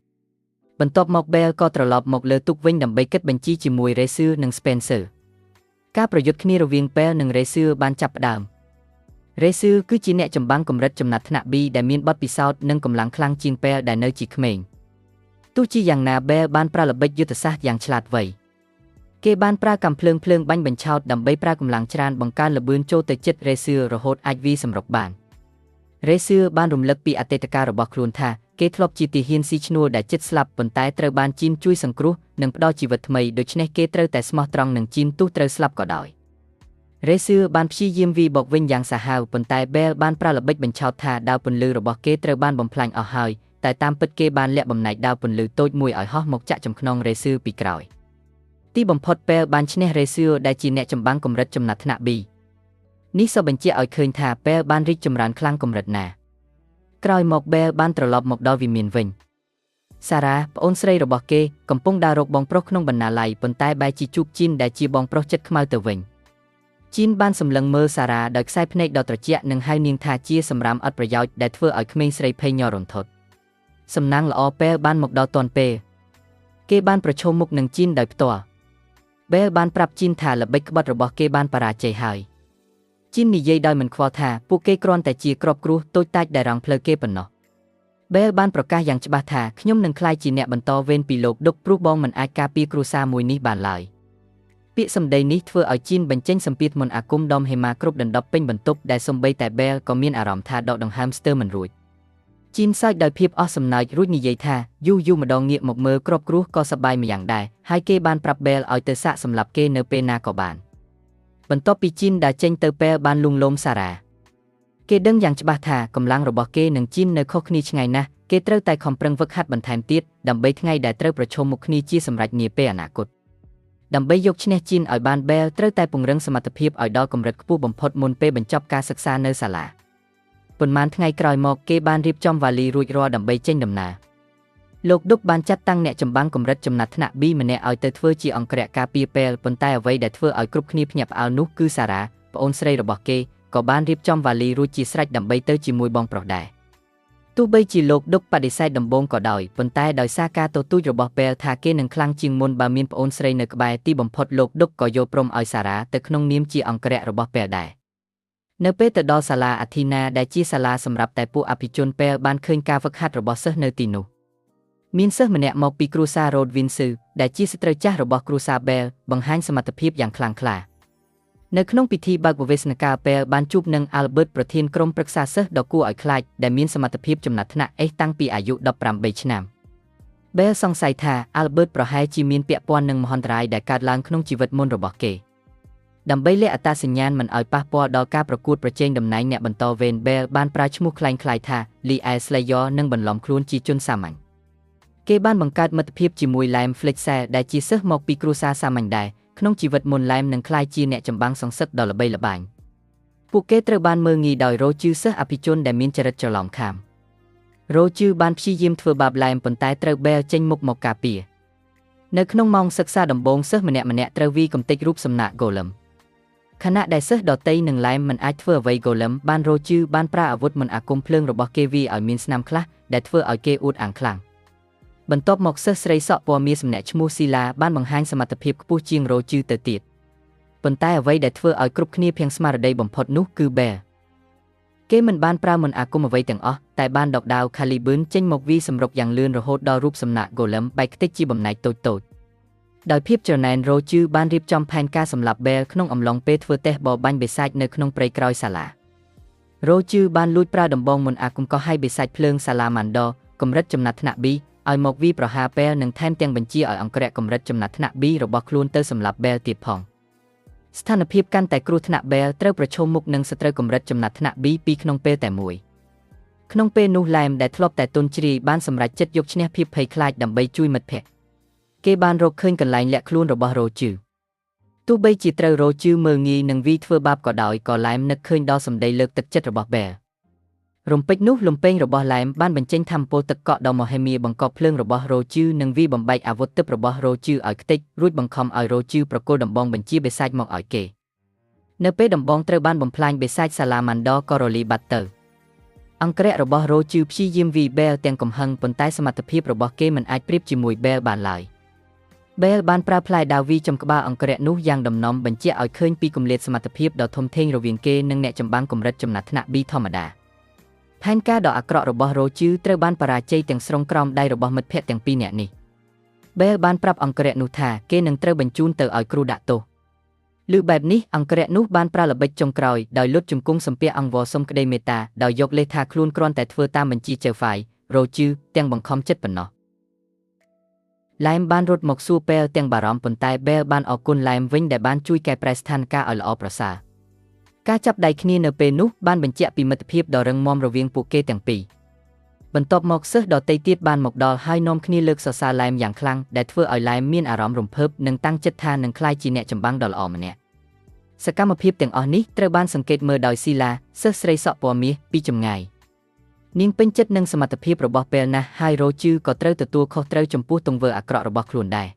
បន្ទាប់មក Bell ក៏ត្រឡប់មកលើទូកវិញដើម្បីគិតបញ្ជីជាមួយ Racer និង Spencer ការប្រយុទ្ធគ្នារវាង Bell និង Racer បានចាប់ផ្ដើម Racer គឺជាអ្នកចម្បាំងកម្រិតចំណាត់ថ្នាក់ B ដែលមានបទពិសោធន៍និងកម្លាំងខ្លាំងជាង Bell ដែលនៅជាក្មេងទោះជាយ៉ាងណា Bell បានប្រើល្បិចយុទ្ធសាស្ត្រយ៉ាងឆ្លាតវៃគេបានប្រើកាំភ្លើងបាញ់បញ្ឆោតដើម្បីប្រើកម្លាំងច្រើនបង្កើនល្បឿនចូលទៅជិត Racer រហូតអាចវាសម្រុកបាន Racer បានរំលឹកពីអតីតកាលរបស់ខ្លួនថាគេធ្លាប់ជាទាហានស៊ីឈ្នួលដែលជិតស្លាប់ប៉ុន្តែត្រូវបានជីនជួយសង្គ្រោះនិងផ្ដល់ជីវិតថ្មីដូច្នេះគេត្រូវតែស្មោះត្រង់នឹងជីនទោះត្រូវស្លាប់ក៏ដោយ Racer បានព្យាយាមវាយបកវិញយ៉ាងសាហាវប៉ុន្តែ Bell បានប្រើល្បិចបញ្ឆោតថាដាវពន្លឺរបស់គេត្រូវបានបំផ្លាញអស់ហើយតែតាមពិតគេបានលាក់បំណែកដាវពន្លឺតូចមួយឲ្យហោះមកចាក់ចំខ្នង Racer ពីក្រោយទីបំផុត Bell បានឈ្នះ Racer ដែលជាអ្នកចម្បាំងកម្រិតចំណាត់ថ្នាក់ B នេះសបញ្ជាក់ឲ្យឃើញថា Bell បានរីកចម្រើនខ្លាំងកម្រិតណាក្រោយមក Bell បានត្រឡប់មកដល់វិមានវិញ Sarah ប្អូនស្រីរបស់គេកំពុងដើររកបងប្រុសក្នុងបណ្ណាល័យប៉ុន្តែបែរជាជួប Jean ដែលជាបងប្រុសចិត្តខ្មៅទៅវិញ Jean បានសម្លឹងមើល Sarah ដោយខ្សែភ្នែកដ៏ត្រជាក់និងហៅនាងថាជាសម្រាមឥតប្រយោជន៍ដែលធ្វើឲ្យក្មេងស្រីភ័យញ័ររន្ធត់សំណាងល្អ Bell បានមកដល់ទាន់ពេលគេបានប្រឈមមុខនឹង Jean ដោយផ្ទាល់ Bell បានប្រាប់ Jean ថាល្បិចក្បត់របស់គេបានបរាជ័យហើយ Jean និយាយដោយមិនខ្វល់ថាពួកគេគ្រាន់តែជាគ្រាប់គ្រួសតូចតាចដែលរងផ្លូវគេប៉ុណ្ណោះ Bell បានប្រកាសយ៉ាងច្បាស់ថាខ្ញុំនឹងក្លាយជាអ្នកបន្តវេនពីលោកដុកព្រោះបងមិនអាចការពារគ្រួសារមួយនេះបានឡើយពាក្យសម្ដីនេះធ្វើឲ្យ Jean បញ្ចេញសម្ពាធមន្តអាគមដុំហេម៉ាគ្រប់ដណ្ដប់ពេញបន្ទប់ដែលសូម្បីតែ Bell ក៏មានអារម្មណ៍ថាដកដង្ហើមស្ទើរមិនរួច Jean សើចដោយភាពអស់សំណើចរួចនិយាយថាយូរម្ដងងាកមកមើលគ្រាប់គ្រួសក៏សប្បាយម្យ៉ាងដែរហើយគេបានប្រាប់ Bell ឲ្យទៅសាកសម្លាប់គេនៅពេលណាក៏បានបន្ទាប់ពី Jean ដើរចេញទៅ Bell បានលួងលោម Sarah គេដឹងយ៉ាងច្បាស់ថាកម្លាំងរបស់គេនិង Jean នៅខុសគ្នាឆ្ងាយណាស់គេត្រូវតែខំប្រឹងហ្វឹកហាត់បន្ថែមទៀតដើម្បីថ្ងៃដែលត្រូវប្រឈមមុខគ្នាជាសម្រេចនាពេលអនាគតដើម្បីយកឈ្នះ Jean ឲ្យបាន Bell ត្រូវតែពង្រឹងសមត្ថភាពឲ្យដល់កម្រិតខ្ពស់បំផុតមុនពេលបញ្ចប់ការសិក្សានៅសាលាប៉ុន្មានថ្ងៃក្រោយមកគេបានរៀបចំវ៉ាលីរួចរាល់ដើម្បីចេញដំណើរលោកដុកបានចាត់តាំងអ្នកចម្បាំងកម្រិតចំណាត់ថ្នាក់ B ម្នាក់ឲ្យទៅធ្វើជាអង្គរៈការពារ Bell ប៉ុន្តែអ្វីដែលធ្វើឲ្យគ្រប់គ្នាភ្ញាក់ផ្អើលនោះគឺ Sarah ប្អូនស្រីរបស់គេក៏បានរៀបចំវ៉ាលីរួចជាស្រេចដើម្បីទៅជាមួយបងប្រុសដែរទោះបីជាលោកដុកបដិសេធដំបូងក៏ដោយប៉ុន្តែដោយសារការទទូចរបស់ Bell ថាគេនឹងខ្លាំងជាងមុនបើមានប្អូនស្រីនៅក្បែរទីបំផុតលោកដុកក៏យល់ព្រមឲ្យ Sarah ទៅក្នុងនាមជាអង្គរៈរបស់ Bell ដែរនៅពេលទៅដល់សាលា Athena ដែលជាសាលាសម្រាប់តែពួកអភិជន Bell បានឃើញការហ្វឹកហាត់របស់សិស្សនៅទីនោះមានសិស្សម្នាក់មកពីគ្រួសារ Rodwinsu ដែលជាស្ត្រីចាស់របស់គ្រួសារ Bell បង្ហាញសមត្ថភាពយ៉ាងខ្លាំងក្លា នៅក្នុងពិធីបើកវិវេសនការពេលបានជួបនឹង Albert ប្រធានក្រុមប្រឹក្សាសិស្សដ៏គួរឲ្យខ្លាចដែលមានសមត្ថភាពចំណាត់ថ្នាក់ S តាំងពីអាយុ18ឆ្នាំ Bell សង្ស័យថា Albert ប្រហែលជាមានពាក់ព័ន្ធនឹងមហន្តរាយដែលកើតឡើងក្នុងជីវិតមុនរបស់គេដើម្បីលាក់អត្តសញ្ញាណមិនឲ្យប៉ះពាល់ដល់ការប្រកួតប្រជែងតំណែងអ្នកបន្តវេន Bell បានប្រើឈ្មោះក្លែងក្លាយថា Lee L. Slayer និងបន្លំខ្លួនជាជនសាមញ្ញគេបានបង្កើតមិត្តភាពជាមួយ Lem Fletcher ដែលជាសិស្សមកពីគ្រួសារសាមញ្ញដែរក្នុងជីវិតមុន Lem នឹងក្លាយជាអ្នកចម្បាំងសងសឹកដ៏ល្បីល្បាញពួកគេត្រូវបានមើលងាយដោយ Roger សិស្សអភិជនដែលមានចរិតច្រឡំខាម Roger បានព្យាយាមធ្វើបាប Lem ប៉ុន្តែត្រូវ Bell ចេញមុខមកការពារនៅក្នុងម៉ោងសិក្សាដំបូងសិស្សម្នាក់ៗត្រូវវាយកំទេចរូបសំណាក Golem ខណៈដែលសិស្សដទៃនឹង Lem មិនអាចធ្វើអ្វី Golem បាន Roger បានប្រើអាវុធមន្តអាគមភ្លើងរបស់គេវាឲ្យមានស្នាមខ្លះដែលធ្វើឲ្យគេអួតអាងខ្លាំងបន្ទាប់មកសិស្សស្រីសក់ពណ៌មាសម្នាក់ឈ្មោះ Sila បានបង្ហាញសមត្ថភាពខ្ពស់ជាង Roger ទៅទៀតប៉ុន្តែអ្វីដែលធ្វើឲ្យគ្រប់គ្នាភាំងស្មារតីបំផុតនោះគឺ Bell គេមិនបានប្រើមន្តអាគមអ្វីទាំងអស់តែបានដកដាវ Caliburn ចេញមកវាយសម្រុកយ៉ាងលឿនរហូតដល់រូបសំណាក Golem បែកខ្ទេចជាបំណែកតូចៗដោយភាពច្រណែន Roger បានរៀបចំផែនការសម្លាប់ Bell ក្នុងអំឡុងពេលធ្វើតេស្តបរបាញ់បិសាចនៅក្នុងព្រៃក្រោយសាលា Roger បានលួចប្រើដំបងមន្តអាគមកោះឲ្យបិសាចភ្លើង Salamander កម្រិតចំណាត់ថ្នាក់ B ឲ្យមកវាយប្រហារ Bell និងថែមទាំងបញ្ជាឲ្យអង្គរៈកម្រិតចំណាត់ថ្នាក់ B របស់ខ្លួនទៅសម្លាប់ Bell ទៀតផងស្ថានភាពកាន់តែគ្រោះថ្នាក់ Bell ត្រូវប្រឈមមុខនឹងសត្រូវកម្រិតចំណាត់ថ្នាក់ B ពីរក្នុងពេលតែមួយក្នុងពេលនោះ Lem ដែលធ្លាប់តែទន់ជ្រាយបានសម្រេចចិត្តយកឈ្នះភាពភ័យខ្លាចដើម្បីជួយមិត្តភក្តិគេបានរកឃើញកន្លែងលាក់ខ្លួនរបស់ Roger ទោះបីជាត្រូវ Roger មើលងាយនឹងវាយធ្វើបាបក៏ដោយក៏ Lem នឹកឃើញដល់សម្ដីលើកទឹកចិត្តរបស់ Bell រំពេចនោះលំពេងរបស់ Lem បានបញ្ចេញថាមពលទឹកកកដ៏មហិមាបង្កប់ភ្លើងរបស់ Roger និងវាបំបែកអាវុធទិព្វរបស់ Roger ឲ្យខ្ទេចរួចបង្ខំឲ្យ Roger ប្រគល់ដំបងបញ្ជាបិសាចមកឲ្យគេនៅពេលដំបងត្រូវបានបំផ្លាញបិសាច Salamander ក៏រលាយបាត់ទៅអង្គរៈរបស់ Roger ព្យាយាមវាយ Bell ទាំងកំហឹងប៉ុន្តែសមត្ថភាពរបស់គេមិនអាចប្រៀបជាមួយ Bell បានឡើយ Bell បានប្រើផ្លែដាវវាយចំក្បាលអង្គរៈនោះយ៉ាងដំណំបញ្ជាក់ឲ្យឃើញពីគម្លាតសមត្ថភាពដ៏ធំធេងរវាងគេនិងអ្នកចម្បាំងកម្រិតចំណាត់ថ្នាក់ B ធម្មតាផែនការដ៏អាក្រក់របស់ Roger ត្រូវបានបរាជ័យទាំងស្រុងក្រោមដៃរបស់មិត្តភក្តិទាំងពីរនាក់នេះ Bell បានប្រាប់អង្គរៈនោះថាគេនឹងត្រូវបញ្ជូនទៅឲ្យគ្រូដាក់ទោសឮបែបនេះអង្គរៈនោះបានប្រើល្បិចចុងក្រោយដោយលុតជង្គង់សំពះអង្វរសុំក្តីមេត្តាដោយយកលេសថាខ្លួនគ្រាន់តែធ្វើតាមបញ្ជាចៅហ្វាយ Roger ទាំងបង្ខំចិត្តប៉ុណ្ណោះ Lem បានរត់មកសួរ Bell ទាំងបារម្ភប៉ុន្តែ Bell បានអរគុណ Lem វិញដែលបានជួយកែប្រែស្ថានភាពឲ្យល្អប្រសើរការចាប់ដៃគ្នានៅពេលនោះបានបញ្ជាក់ពីមិត្តភាពដ៏រឹងមាំរវាងពួកគេទាំងពីរបន្ទាប់មកសិស្សដទៃទៀតបានមកដល់ហើយនាំគ្នាលើកសរសើរ Lem យ៉ាងខ្លាំងដែលធ្វើឲ្យ Lem មានអារម្មណ៍រំភើបនិងតាំងចិត្តថានឹងក្លាយជាអ្នកចម្បាំងដ៏ល្អម្នាក់សកម្មភាពទាំងអស់នេះត្រូវបានសង្កេតមើលដោយ Sila សិស្សស្រីសក់ពណ៌មាសពីចម្ងាយនាងពេញចិត្តនឹងសមត្ថភាពរបស់ Bell ណាស់ហើយ Roger ក៏ត្រូវទទួលខុសត្រូវចំពោះទង្វើអាក្រក់របស់ខ្លួនដែរ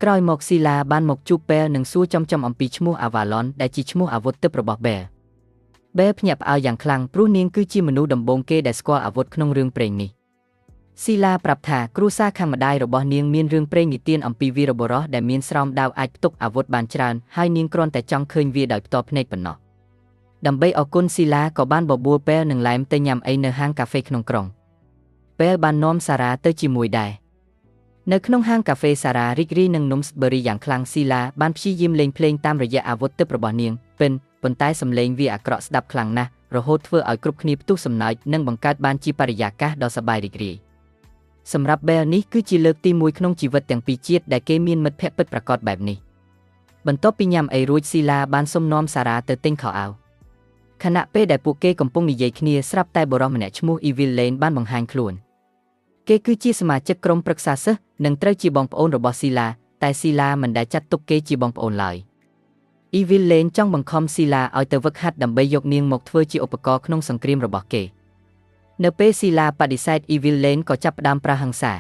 ក្រោយមក Sila បានមកជួប Bell និងសួរចំអំពីឈ្មោះ Avalon ដែលជាឈ្មោះអាវុធទិព្វរបស់ Bell ភ្ញាក់ផ្អើលយ៉ាងខ្លាំងព្រោះនាងគឺជាមនុស្សដំបូងគេដែលស្គាល់អាវុធក្នុងរឿងព្រេងនេះ Sila ប្រាប់ថាគ្រួសារខាងម្ដាយរបស់នាងមានរឿងព្រេងនិទានអំពីវីរបុរសដែលមានស្រោមដាវអាចផ្ទុកអាវុធបានច្រើនហើយនាងគ្រាន់តែចង់ឃើញវាដោយផ្ទាល់ភ្នែកប៉ុណ្ណោះដើម្បីអរគុណ Sila ក៏បានបបួល Bell និង Lem ទៅញ៉ាំអីនៅហាងកាហ្វេក្នុងក្រុង Bell បាននាំសារ៉ាទៅជាមួយដែរនៅក្នុងហាងកាហ្វេសារ៉ារីករាយនឹងនំស្ប៊ឺរីយ៉ាងខ្លាំង Sila បានព្យាយាមលេងភ្លេងតាមរយៈអាវុធទិព្វរបស់នាងប៉ុន្តែសំឡេងវាអាក្រក់ស្ដាប់ខ្លាំងណាស់រហូតធ្វើឲ្យគ្រប់គ្នាផ្ទុះសំណើចនិងបង្កើតបានជាបរិយាកាសដ៏សប្បាយរីករាយសម្រាប់ Bell នេះគឺជាលើកទី1ក្នុងជីវិតទាំងពីរជាតិដែលគេមានមិត្តភក្តិពិតប្រាកដបែបនេះបន្ទាប់ពីញ៉ាំអីរួច Sila បានសុំនាំសារ៉ាទៅទិញខោអាវខណៈពេលដែលពួកគេកំពុងនិយាយគ្នាស្រាប់តែបុរសម្នាក់ឈ្មោះ Evil Lane បានបង្ហាញខ្លួនគេគឺជាសមាជិកក្រុមប្រឹក្សាសិស្សនិងត្រូវជាបងប្អូនរបស់ Sila តែ Sila មិនដែលចាត់ទុកគេជាបងប្អូនឡើយ Evil Lane ចង់បង្ខំ Sila ឲ្យទៅវឹកហាត់ដើម្បីយកនាងមកធ្វើជាឧបករណ៍ក្នុងសង្គ្រាមរបស់គេនៅពេល Sila បដិសេធ Evil Lane ក៏ចាប់ផ្ដើមប្រើហិង្សា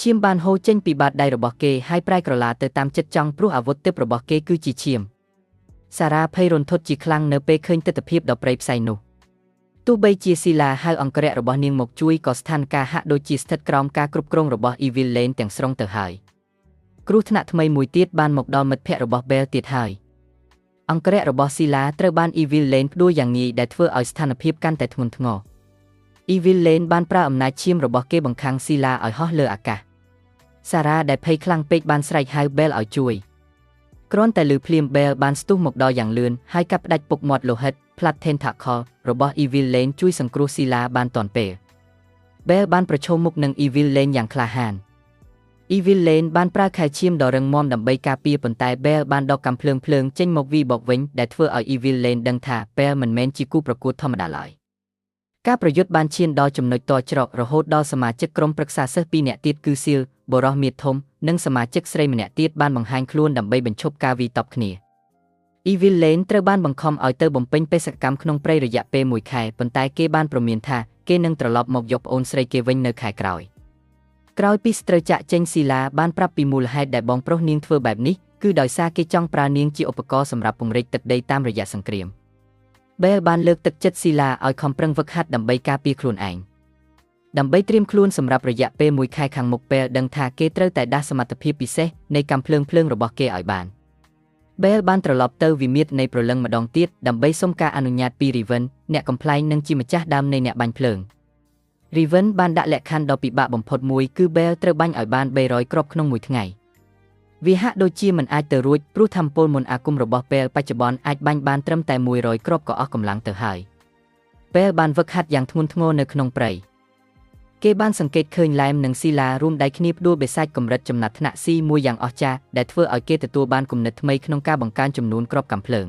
ឈាមបានហូរចេញពីបាតដៃរបស់គេហើយប្រែក្រឡាទៅតាមចិត្តចង់ព្រោះអាវុធទិព្វរបស់គេគឺជាឈាមសារ៉ាភ័យរន្ធត់ជាខ្លាំងនៅពេលឃើញទិដ្ឋភាពដ៏ព្រៃផ្សៃនោះទោះបីជា Sila ហៅអង្គរៈរបស់នាងមកជួយក៏ស្ថានភាពហាក់ដូចជាស្ថិតក្រោមការគ្រប់គ្រងរបស់ Evil Lane ទាំងស្រុងទៅហើយគ្រោះថ្នាក់ថ្មីមួយទៀតបានមកដល់មិត្តភក្តិរបស់ Bell ទៀតហើយអង្គរៈរបស់ Sila ត្រូវបាន Evil Lane ផ្ដួលយ៉ាងងាយដែលធ្វើឲ្យស្ថានភាពកាន់តែធ្ងន់ធ្ងរ Evil Lane បានប្រើអំណាចឈាមរបស់គេបង្ខាំង Sila ឲ្យហោះលើអាកាសសារ៉ាដែលភ័យខ្លាំងពេកបានស្រែកហៅ Bell ឲ្យជួយ គ្រាន់តែឮភ្លាម Bell បានស្ទុះមកដល់យ៉ាងលឿនហើយកាប់ផ្ដាច់ពុកមាត់លោហិត Blood Tentacle របស់ Evil Lane ជួយសង្គ្រោះស៊ីឡាបានទាន់ពេល Bell បានប្រឈមមុខនឹង Evil Lane យ៉ាងក្លាហាន Evil Lane បានប្រើខែឈាមដ៏រឹងមាំដើម្បីការពារប៉ុន្តែ Bell បានដកកាំភ្លើងចេញមកវីបកវិញដែលធ្វើឲ្យ Evil Lane ដឹងថា Bell មិនមែនជាគូប្រកួតធម្មតាឡើយការប្រយុទ្ធបានឈានដល់ចំណុចតច្រករហូតដល់សមាជិកក្រុមប្រឹក្សាសិស្ស2នាក់ទៀតគឺសៀលបរោះមៀតធំនិងសមាជិកស្រីម្នាក់ទៀតបានបង្ហាញខ្លួនដើម្បីបញ្ឈប់ការវាយតប់គ្នា Evil Lane ត្រូវបានបង្ខំឲ្យទៅបំពេញបេសកកម្មក្នុងព្រៃរយៈពេល1ខែប៉ុន្តែគេបានព្រមានថាគេនឹងត្រឡប់មកយកប្អូនស្រីគេវិញនៅខែក្រោយក្រោយពីស្ត្រូវចាក់ចេញស៊ីឡាបានប្រាប់ពីមូលហេតុដែលបងប្រុសនាងធ្វើបែបនេះគឺដោយសារគេចង់ប្រើនាងជាឧបករណ៍សម្រាប់ពង្រីកទឹកដីតាមរយៈសង្គ្រាម Bell បានលើកទឹកចិត្តស៊ីឡាឲ្យខំប្រឹងហ្វឹកហាត់ដើម្បីការពារខ្លួនឯងដើម្បីត្រៀមខ្លួនសម្រាប់រយៈពេល1ខែខាងមុខ Bell ដឹងថាគេត្រូវតែដាស់សមត្ថភាពពិសេសនៃកាំភ្លើងរបស់គេឲ្យបាន Bell បានត្រឡប់ទៅវិមាត្រនៃព្រលឹងម្ដងទៀតដើម្បីសុំការអនុញ្ញាតពី Riven អ្នកកំប្លែងនិងជាម្ចាស់ដើមនៃអ្នកបាញ់ភ្លើង Riven បានដាក់លក្ខខណ្ឌដ៏ពិបាកបំផុតមួយគឺ Bell ត្រូវបាញ់ឲ្យបាន300គ្រាប់ក្នុងមួយថ្ងៃវាហាក់ដូចជាមិនអាចទៅរួចព្រោះថាមពលមន្តអាគមរបស់ Bell បច្ចុប្បន្នអាចបាញ់បានត្រឹមតែ100គ្រាប់ក៏អស់កម្លាំងទៅហើយ Bell បានវឹកហាត់យ៉ាងធ្ងន់ធ្ងរនៅក្នុងព្រៃគេបានសង្កេតឃើញឡែមនិងស៊ីឡារួមដៃគ្នាផ្ដួលបិសាចកម្រិតចំណាត់ថ្នាក់ C មួយយ៉ាងអស្ចារ្យដែលធ្វើឲ្យគេទទួលបានគំនិតថ្មីក្នុងការបង្កើនចំនួនគ្រាប់កាំភ្លើង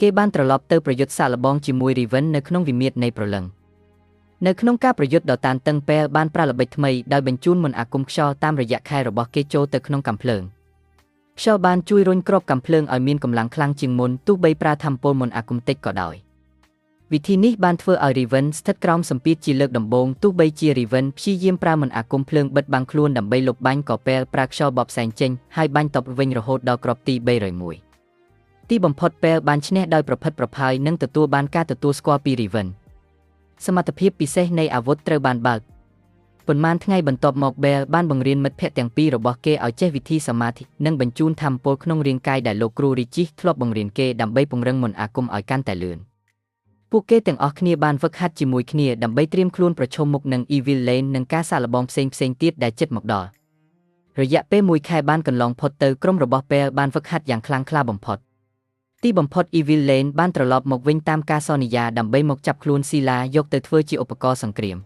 គេបានត្រឡប់ទៅប្រយុទ្ធសាកល្បងជាមួយ Riven នៅក្នុងវិមាត្រនៃព្រលឹងនៅក្នុងការប្រយុទ្ធដ៏តានតឹង Bell បានប្រើល្បិចថ្មីដោយបញ្ជូនមន្តអាគមខ្យល់តាមរយៈខែរបស់គេចូលទៅក្នុងកាំភ្លើងខ្យល់បានជួយរុញគ្រាប់កាំភ្លើងឲ្យមានកម្លាំងខ្លាំងជាងមុនទោះបីប្រើថាមពលមន្តអាគមតិចក៏ដោយវិធីនេះបានធ្វើឲ្យ Riven ស្ថិតក្រោមសម្ពាធជាលើកដំបូងទោះបីជា Riven ព្យាយាមប្រើមន្តអាគមភ្លើងបិទបាំងខ្លួនដើម្បីលុបបាញ់ក៏ Bell ប្រើខ្យល់បបផ្សែងចេញហើយបាញ់តបវិញរហូតដល់គ្រាប់ទី301ទីបំផុត Bell បានឈ្នះដោយប្រផិតប្រផាយនិងទទួលបានការទទួលស្គាល់ពី Riven សមត្ថភាពពិសេសនៃអាវុធត្រូវបានបើកប៉ុន្មានថ្ងៃបន្ទាប់មក Bell បានបង្រៀនមិត្តភ័ក្តិទាំងពីររបស់គេឲ្យចេះវិធីសមាធិនិងបញ្ជូនថាមពលក្នុងរាងកាយដែលលោកគ្រូ Richie ធ្លាប់បង្រៀនគេដើម្បីពង្រឹងមន្តអាគមឲ្យកាន់តែលឿនពួកគេទាំងអស់គ្នាបានហ្វឹកហាត់ជាមួយគ្នាដើម្បីត្រៀមខ្លួនប្រឈមមុខនឹង Evil Lane និងការសាកល្បងផ្សេងទៀតដែលជិតមកដល់រយៈពេល1ខែបានកន្លងផុតទៅក្រុមរបស់ Bell បានហ្វឹកហាត់យ៉ាងខ្លាំងក្លាបំផុតទីបំផុត Evil Lane បានត្រឡប់មកវិញតាមការសន្យាដើម្បីមកចាប់ខ្លួនស៊ីឡាយកទៅធ្វើជាឧបករណ៍សង្គ្រាម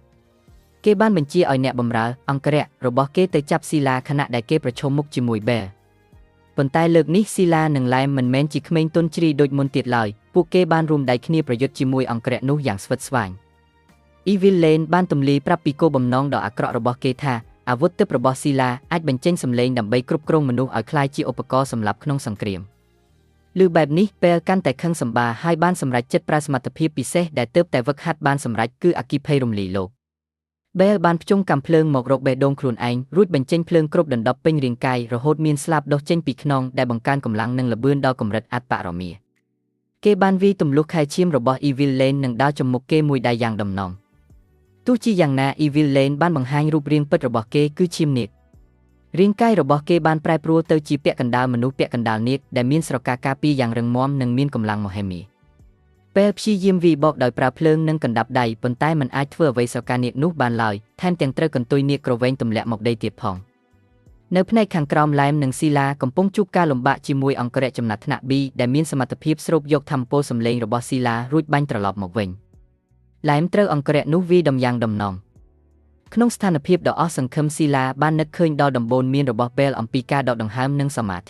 គេបានបញ្ជាឲ្យអ្នកបម្រើអង្គរៈរបស់គេទៅចាប់ស៊ីឡាខណៈដែលគេប្រឈមមុខជាមួយ Bell ប៉ុន្តែលើកនេះស៊ីឡានិងឡែមមិនមែនជាក្មេងទន់ជ្រាយដូចមុនទៀតឡើយពួកគេបានរួមដៃគ្នាប្រយុទ្ធជាមួយអង្គរៈនោះយ៉ាងស្វិតស្វាញ Evil Lane បានទម្លាយប្រាប់ពីគោលបំណងដ៏អាក្រក់របស់គេថាអាវុធទិព្វរបស់ស៊ីឡាអាចបញ្ចេញសម្លេងដើម្បីគ្រប់គ្រងមនុស្សឲ្យក្លាយជាឧបករណ៍សម្រាប់ក្នុងសង្គ្រាមឮបែបនេះ Bell កាន់តែខឹងសម្បាហើយបានសម្រេចចិត្តប្រើសមត្ថភាពពិសេសដែលទើបតែវឹកហាត់បានសម្រេចគឺអគ្គិភ័យរំលាយលោក Bell បានភ្ជង់កាំភ្លើងមករកបេះដូងខ្លួនឯងរួចបញ្ចេញភ្លើងគ្រប់ដណ្ដប់ពេញរាងកាយរហូតមានស្លាបដុសចេញពីខ្នងដែលបង្កើនកម្លាំងនិងល្បឿនដល់កម្រិតអត្តបរមាគេបានវាយទម្លុះខែឈាមរបស់ Evil Lane និងដាវចំមុខគេមួយដៃយ៉ាងដំណំទោះជាយ៉ាងណា Evil Lane បានបង្ហាញរូបរាងពិតរបស់គេគឺឈាមនាគរាងកាយរបស់គេបានប្រែប្រួលទៅជាពាក់កណ្ដាលមនុស្សពាក់កណ្ដាលនាគដែលមានស្រកាការពារយ៉ាងរឹងមាំនិងមានកម្លាំងមហិមាពេលព្យាយាមវាយបកដោយប្រើភ្លើងនិងកណ្ដាប់ដៃប៉ុន្តែมันអាចធ្វើអ្វីស្រកានាគនោះបានឡើយថែមទាំងត្រូវកន្ទុយនាគក្រវែងទម្លាក់មកដីទៀតផងនៅផ្នែកខាងក្រោមឡែមនិងស៊ីឡាកំពុងជួបការលំបាកជាមួយអង្គរៈចំណាត់ថ្នាក់ B ដែលមានសមត្ថភាពស្រូបយកថាមពលសម្លេងរបស់ស៊ីឡារួចបាញ់ត្រឡប់មកវិញឡែមត្រូវអង្គរៈនោះវាយដំយ៉ាងដំណំក្នុងស្ថានភាពដ៏អស់សង្ឃឹមស៊ីឡាបាននឹកឃើញដល់ដំបូន្មានរបស់ Bell អំពីការដកដង្ហើមនិងសមាធិ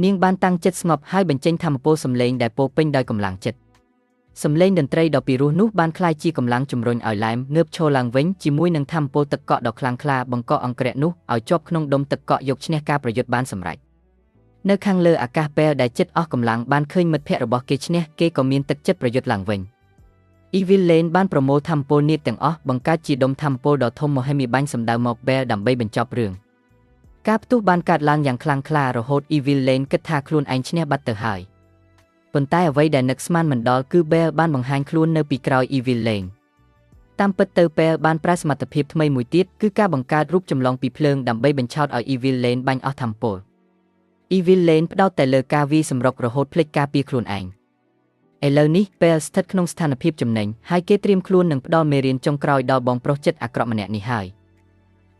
នាងបានតាំងចិត្តស្ងប់ហើយបញ្ចេញថាមពលសម្លេងដែលពោពេញដោយកម្លាំងចិត្តសំឡេងតន្ត្រីដ៏ពីរោះនោះបានក្លាយជាកម្លាំងជំរុញឲ្យឡែមងើបឈរឡើងវិញជាមួយនឹងថាមពលទឹកកកដ៏ខ្លាំងក្លាបង្កក់អង្គរៈនោះឲ្យជាប់ក្នុងដុំទឹកកកយកឈ្នះការប្រយុទ្ធបានសម្រេចនៅខាងលើអាកាស Bell ដែលចិត្តអស់កម្លាំងបានឃើញមិត្តភ័ក្តិរបស់គេឈ្នះគេក៏មានទឹកចិត្តប្រយុទ្ធឡើងវិញ Evil Lane បានប្រមូលថាមពលនាគទាំងអស់បង្កើតជាដុំថាមពលដ៏ធំមហិមាបាញ់សម្ដៅមក Bell ដើម្បីបញ្ចប់រឿងការផ្ទុះបានកើតឡើងយ៉ាងខ្លាំងក្លារហូត Evil Lane គិតថាខ្លួនឯងឈ្នះបាត់ទៅហើយប៉ុន្តែអ្វីដែលនឹកស្មានមិនដល់គឺ Bell បានបង្ហាញខ្លួននៅពីក្រោយ Evil Lane តាមពិតទៅ Bell បានប្រើសមត្ថភាពថ្មីមួយទៀតគឺការបង្កើតរូបចម្លងពីភ្លើងដើម្បីបញ្ឆោតឲ្យ Evil Lane បាញ់អស់ថាមពល Evil Lane ផ្ដោតតែលើការវាយសម្រុករហូតភ្លេចការពារខ្លួនឯងឥឡូវនេះ Bell ស្ថិតក្នុងស្ថានភាពចំណេញហើយគេត្រៀមខ្លួននឹងផ្ដល់មេរៀនចុងក្រោយដល់បងប្រុសចិត្តអាក្រក់ម្នាក់នេះហើយ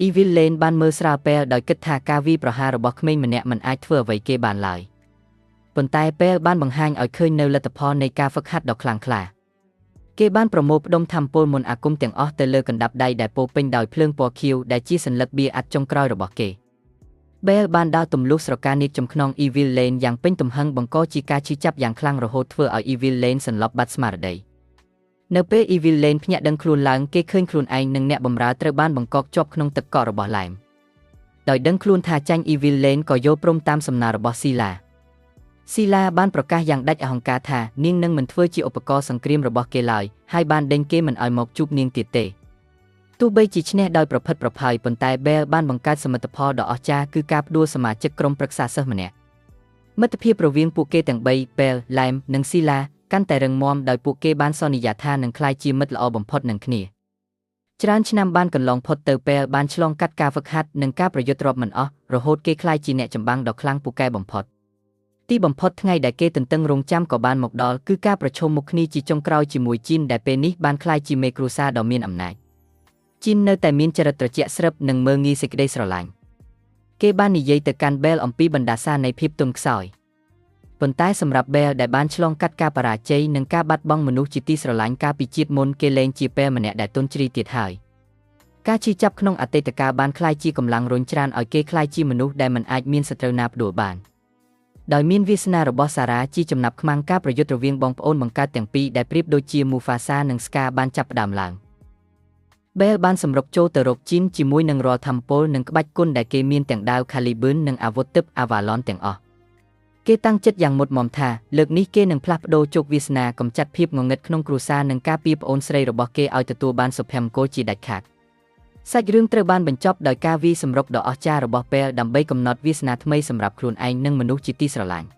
Evil Lane បានមើលស្រាល Pearl ដោយគិតថាការវាយប្រហាររបស់ក្មេងម្នាក់មិនអាចធ្វើអ្វីគេបានឡើយប៉ុន្តែ Pearl បានបង្ហាញឲ្យឃើញនូវលទ្ធផលនៃការហ្វឹកហាត់ដ៏ខ្លាំងក្លាគេបានប្រមូលផ្ដុំថាមពលមន្តអាគមទាំងអស់ទៅលើកណ្ដាប់ដៃដែលពោពេញដោយភ្លើងពណ៌ខៀវដែលជាសញ្ញាបៀអាត់ចុងក្រោយរបស់គេ Pearl បានដើរទម្លុះស្រកានាគចំខ្នង Evil Lane យ៉ាងពេញទំហឹងបង្កជាការឈឺចាប់យ៉ាងខ្លាំងរហូតធ្វើឲ្យ Evil Lane សន្លប់បាត់ស្មារតីនៅពេល Evil Lane ភ្ញាក់ដឹងខ្លួនឡើងគេឃើញខ្លួនឯងនិងអ្នកបម្រើត្រូវបានបង្កកជាប់ក្នុងទឹកកករបស់ឡែមដោយដឹងខ្លួនថាចាញ់ Evil Lane ក៏យល់ព្រមតាមសំណើរបស់ស៊ីឡាបានប្រកាសយ៉ាងដាច់អហង្ការថានាងនឹងមិនធ្វើជាឧបករណ៍សង្គ្រាមរបស់គេឡើយហើយបានដេញគេមិនឲ្យមកជួបនាងទៀតទេទោះបីជាឈ្នះដោយប្រផិតប្រផាយប៉ុន្តែ Bell បានបង្កើតសមិទ្ធផលដ៏អស្ចារ្យគឺការផ្ដួលសមាជិកក្រុមប្រឹក្សាសិស្សម្នាក់មិត្តភាពរវាងពួកគេទាំង3 Bell, Lime និង Sila កាន់តែរឹងមាំដោយពួកគេបានសន្យាថានឹងក្លាយជាមិត្តល្អបំផុតនឹងគ្នាច្រើនឆ្នាំបានកន្លងផុតទៅ Bell បានឆ្លងកាត់ការហ្វឹកហាត់និងការប្រយុទ្ធរាប់មិនអស់រហូតគេក្លាយជាអ្នកចម្បាំងដ៏ខ្លាំងពូកែបំផុតទីបំផុតថ្ងៃដែលគេទន្ទឹងរង់ចាំក៏បានមកដល់គឺការប្រជុំមុខគ្នាជាចុងក្រោយជាមួយជីនដែលពេលនេះបានក្លាយជាមេគ្រួសារដ៏មានអំណាចជីននៅតែមានចរិតត្រជាក់ស្រិបនិងមើងងាយសេចក្តីស្រឡាញ់គេបាននិយាយទៅកាន់ Bell អំពីបណ្ដាសានៃភាពទន់ខ្សោយប៉ុន្តែសម្រាប់ Bell ដែលបានឆ្លងកាត់ការបរាជ័យនិងការបាត់បង់មនុស្សជាទីស្រឡាញ់កាលពីជាតិមុនគេលែងជា Bell ម្នាក់ដែលទន់ជ្រាយទៀតហើយការឈឺចាប់ក្នុងអតីតកាលបានក្លាយជាកម្លាំងរុញច្រានឲ្យគេក្លាយជាមនុស្សដែលមិនអាចមានសត្រូវណាផ្ដួលបានដោយមានវាសនារបស់សារ៉ាជាចំណាប់ខ្មាំងការប្រយុទ្ធរវាងបងប្អូនបង្កើតទាំងពីរដែលប្រៀបដូចជា Mufasa និង Scar បានចាប់ផ្ដើមឡើង Bell បានសម្រុកចូលទៅរកជីនជាមួយនឹងរាល់ថាមពលនិងក្បាច់គុណដែលគេមានទាំងដាវ Caliburn និងអាវុធទិព្វ Avalon ទាំងអស់គេតាំងចិត្តយ៉ាងមុតមមថាលើកនេះគេនឹងផ្លាស់ប្ដូរជោគវាសនាកំចាត់ភាពងងឹតក្នុងគ្រួសារនិងការពារប្អូនស្រីរបស់គេឲ្យទទួលបានសុភមង្គលជាដាច់ខាតសាច់រឿងត្រូវបានបញ្ចប់ដោយការវាយសម្រុកដ៏អស្ចារ្យរបស់ Bell ដើម្បីកំណត់វាសនាថ្មីសម្រាប់ខ្លួនឯងនិងមនុស្សជាទីស្រឡាញ់